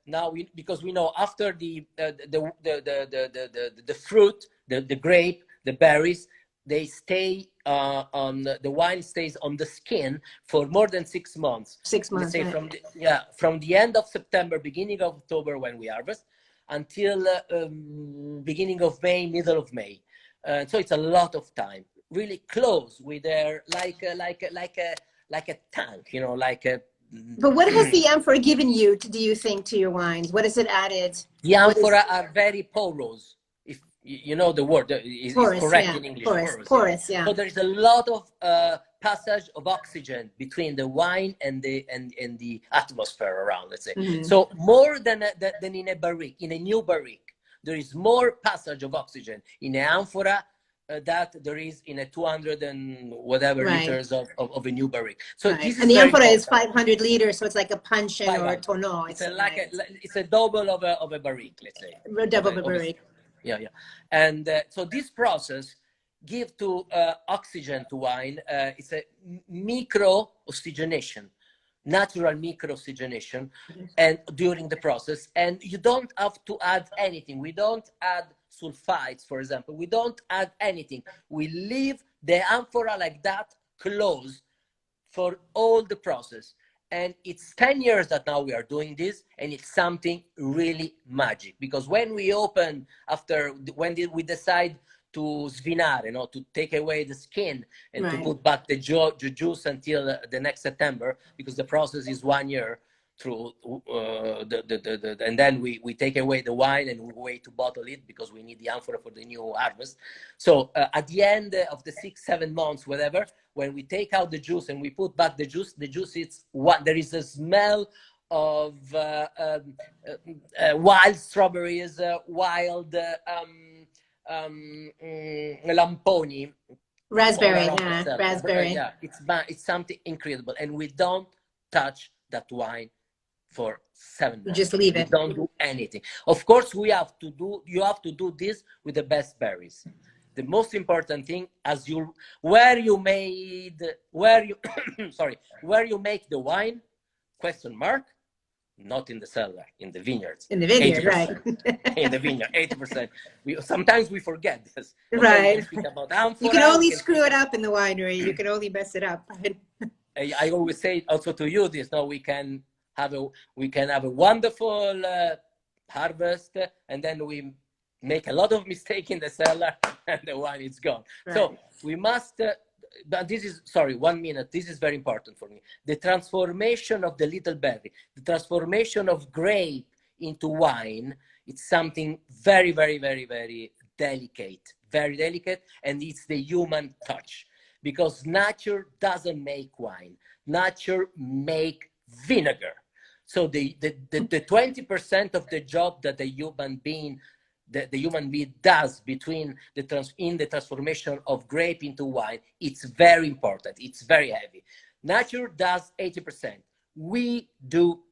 now because we know after the fruit, the grape, the berries, they stay the wine stays on the skin for more than 6 months. 6 months. Let's say from the end of September, beginning of October when we harvest, until beginning of May, middle of May. So it's a lot of time. Really close with their like a tank, like a. But what has the amphora given you, do you think, to your wines? What has it added? The amphora are very porous. If you know the word, is correct in English. Porous, yeah. So there is a lot of passage of oxygen between the wine and the atmosphere around. Let's say so more than in a barrique, in a new barrique, there is more passage of oxygen in an amphora that there is in a 200 and whatever liters of a new barrique. So this and the amphora is 500 liters, so it's like a puncheon or a tonneau. It's a double of a barrique, let's say. A double of a barrique. Yeah. And so this process give to oxygen to wine. It's a micro oxygenation, natural micro oxygenation, and during the process, and you don't have to add anything. We don't add sulfites, for example. We don't add anything. We leave the amphora like that, closed for all the process. And it's 10 years that now we are doing this, and it's something really magic. Because when we open, when we decide to svinare, to take away the skin and to put back the juice until the next September, because the process is 1 year through, and then we take away the wine and we wait to bottle it because we need the amphora for the new harvest. So at the end of the 6-7 months, whatever, when we take out the juice and we put back the juice is what there is a smell of wild strawberries, wild lamponi, raspberry. Yeah, it's something incredible, and we don't touch that wine for 7 months. You just leave it. We don't do anything. Of course, you have to do this with the best berries. The most important thing, where you make the wine, ? Not in the cellar, in the vineyards. In the vineyard, 80%. Right. In the vineyard, 80%. Sometimes we forget this. Right. Amphora, you can only screw it up in the winery. You can only mess it up. I always say also to you this. Now we can have a wonderful harvest, and then we make a lot of mistake in the cellar, and the wine is gone. Right. So we must. But this is 1 minute. This is very important for me. The transformation of the little berry, the transformation of grape into wine. It's something very, very, very, very delicate, and it's the human touch. Because nature doesn't make wine. Nature make vinegar. So the 20% of the job that a human being the human being does between in the transformation of grape into wine, it's very important. It's very heavy. Nature does 80%. We do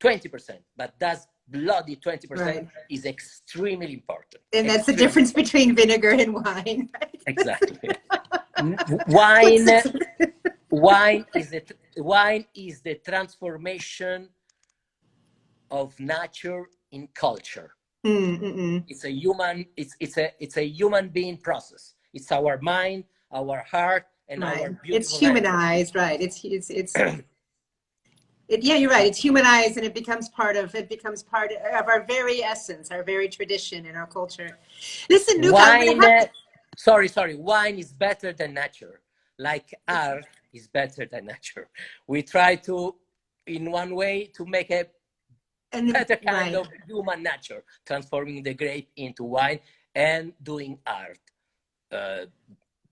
20%, but that's bloody 20% is extremely important. And that's the difference between vinegar and wine. Right? Exactly. Wine is the transformation of nature in culture. It's a human being process. It's our mind, our heart, and our beautiful. It's humanized, right? Yeah, you're right. It's humanized, and it becomes part of our very essence, our very tradition, and our culture. Listen, Luca, wine is better than nature. Like art is better than nature. We try to, in one way, to make a better kind of human nature, transforming the grape into wine and doing art,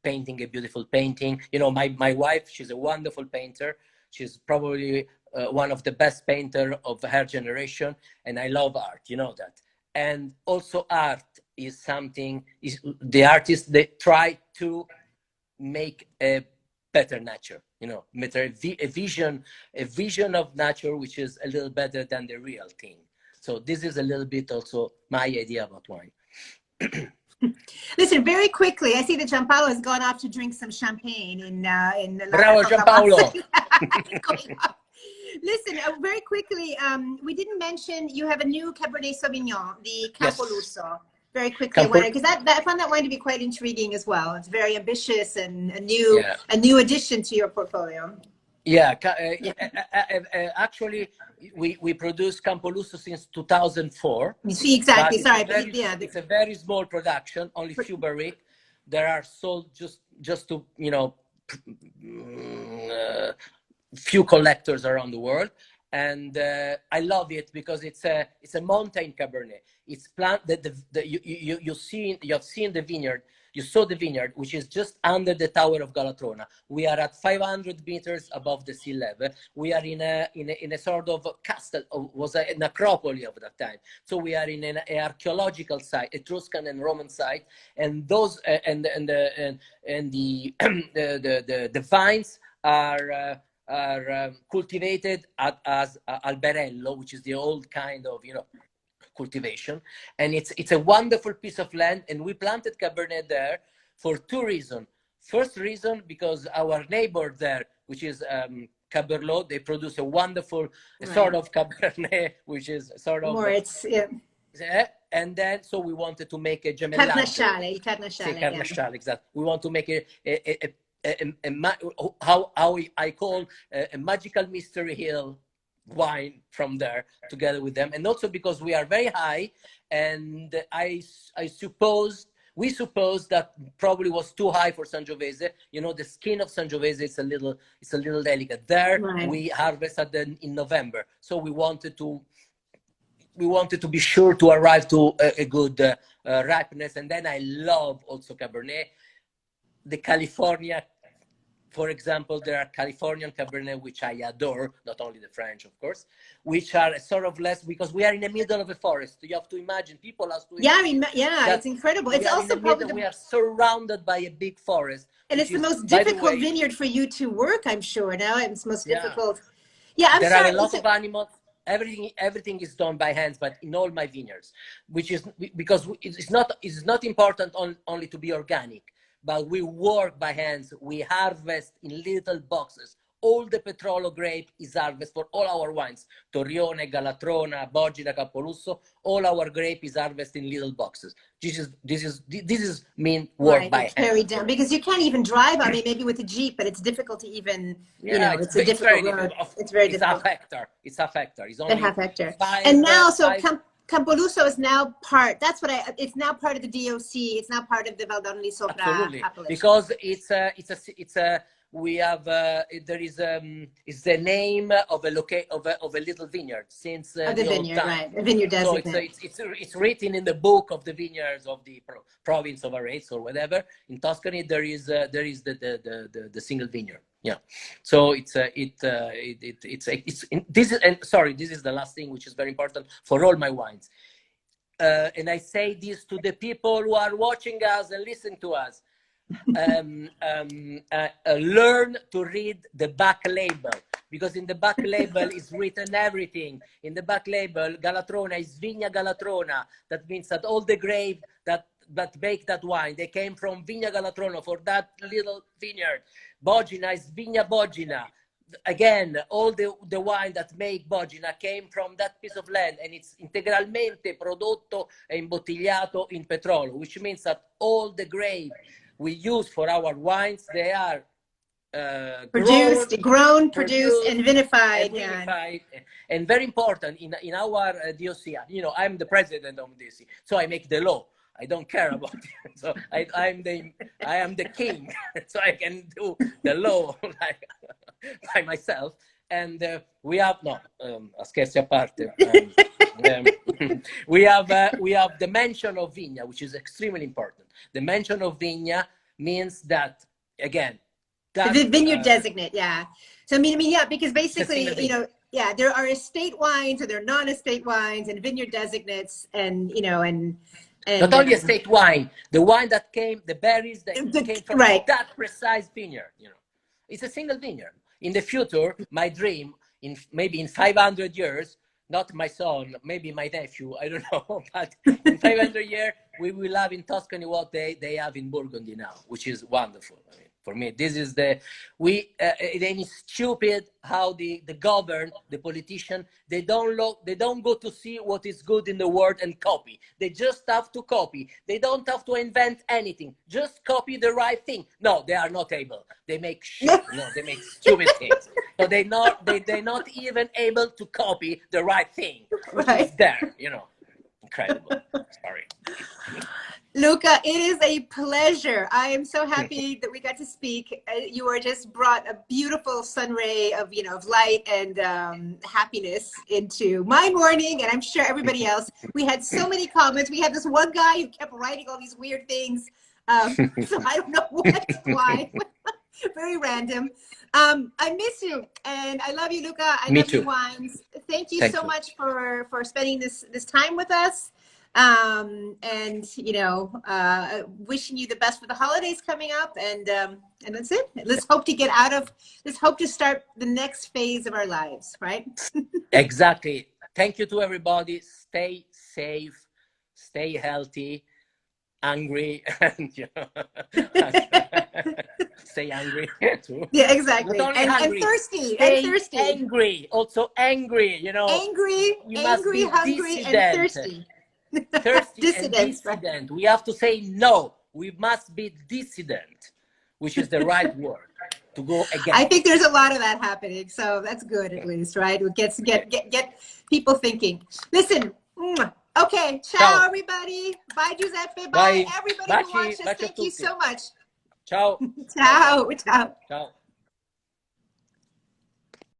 painting a beautiful painting. You know, my wife, she's a wonderful painter. She's probably one of the best painter of her generation, and I love art, you know that. And also art is something, the artists, they try to make a better nature, you know, a vision of nature which is a little better than the real thing. So this is a little bit also my idea about wine. Listen, very quickly, I see that Giampaolo has gone off to drink some champagne in Bravo, Giampaolo. Listen, very quickly, we didn't mention you have a new Cabernet Sauvignon, the Campolusso. Yes. Very quickly, because I found that wine to be quite intriguing as well. It's very ambitious and a new addition to your portfolio. Yeah, actually, we produce Campolusso since 2004. You see, exactly. Sorry, it's a very small production, only few barriques. There are sold just to, you know, few collectors around the world, and I love it because it's a mountain Cabernet. It's planted. You have seen the vineyard. You saw the vineyard, which is just under the Tower of Galatrona. We are at 500 meters above the sea level. We are in a sort of castle, was an acropolis of that time. So we are in an archaeological site, Etruscan and Roman site, and those and the vines are cultivated as alberello, which is the old kind of, you know, cultivation. And it's a wonderful piece of land, and we planted Cabernet there for two reasons. First reason, because our neighbor there, which is Caberlo, they produce a wonderful sort of Cabernet, which is sort of more, and then so we wanted to make a gemellaggio. Carnasciale, exactly. We want to make how I call a magical mystery hill wine from there together with them. And also because we are very high, and we suppose that probably was too high for Sangiovese. You know, the skin of Sangiovese is a little delicate. There we harvested in November, so we wanted to be sure to arrive to a good ripeness. And then I love also Cabernet. The California, for example, there are Californian Cabernet, which I adore, not only the French, of course, which are sort of less, because we are in the middle of a forest. You have to imagine, people have to imagine. It's incredible. It's also probably we are surrounded by a big forest. And it's the most difficult vineyard for you to work, I'm sure. Now it's most difficult. Yeah, there are a lot of animals. Everything is done by hands, but in all my vineyards, which is because it's not important only to be organic. But we work by hands. We harvest in little boxes. All the Petrolo grape is harvested for all our wines. Torrione, Galatrona, Bogina, Campolusso. All our grape is harvested in little boxes. This is mean work by hand. Very down, because you can't even drive. I mean, maybe with a Jeep, but it's difficult to even. It's a difficult road. It's very difficult. It's half hectare. It's only half hectare. And now, Campolusso is now part. That's what it's now part of the DOC. It's now part of the Valdorni Sopra appellation. Because it's a we have there is it's the name of a little vineyard since the vineyard, right? A vineyard designate. So it's written in the book of the vineyards of the province of Arezzo or whatever. In Tuscany, there is the single vineyard. Yeah, so this is the last thing, which is very important for all my wines. and I say this to the people who are watching us and listening to us, learn to read the back label, because in the back label is written everything. In the back label, Galatrona is Vigna Galatrona. That means that all the grape that make that wine, they came from Vigna Galatrona, for that little vineyard. Bogina is Vigna Bogina. Again, all the wine that make Bogina came from that piece of land, and it's integralmente prodotto e imbottigliato in Petrolo, which means that all the grape we use for our wines, they are produced, and vinified. And very important in our DOC. You know, I'm the president of DOC, so I make the law. I don't care about it. So I am the king, so I can do the law like by myself. And we have scherzi a parte. We have the mention of Vigna, which is extremely important. The mention of Vigna means that, again, the vineyard designate, yeah. So I mean, yeah, because basically, you know, yeah, there are estate wines and there are non-estate wines and vineyard designates, and you know, and not only estate wine, the wine that came, the berries that came from that precise vineyard. You know, it's a single vineyard. In the future, my dream, maybe in 500 years, not my son, maybe my nephew, I don't know, but in 500 years, we will have in Tuscany what they have in Burgundy now, which is wonderful. I mean, for me, this is then it's stupid how the government, the politician, they don't go to see what is good in the world and copy. They just have to copy. They don't have to invent anything. Just copy the right thing. No, they are not able. They make shit. No, they make stupid things. So they're not even able to copy the right thing, which is there. You know, incredible. Sorry. Luca, it is a pleasure. I am so happy that we got to speak. You are just brought a beautiful sun ray of, you know, of light and happiness into my morning, and I'm sure everybody else. We had so many comments. We had this one guy who kept writing all these weird things. So I don't know why. Very random. I miss you, and I love you, Luca. I love your wines. Thank you so much for spending this time with us. And you know, wishing you the best for the holidays coming up, and that's it. Let's hope to start the next phase of our lives, right? Exactly. Thank you to everybody. Stay safe, stay healthy, angry, and you know, stay angry too. Yeah, exactly. And thirsty. Angry, also angry, you know. Angry, hungry, and thirsty. Thirsty and dissident. Right? We have to say no. We must be dissident, which is the right word to go against. I think there's a lot of that happening, so that's good at least, right? It gets get people thinking. Listen. Okay. Ciao, everybody. Bye, Giuseppe. Bye, everybody who watched us. Thank you so much. Ciao. Ciao. Ciao. Ciao.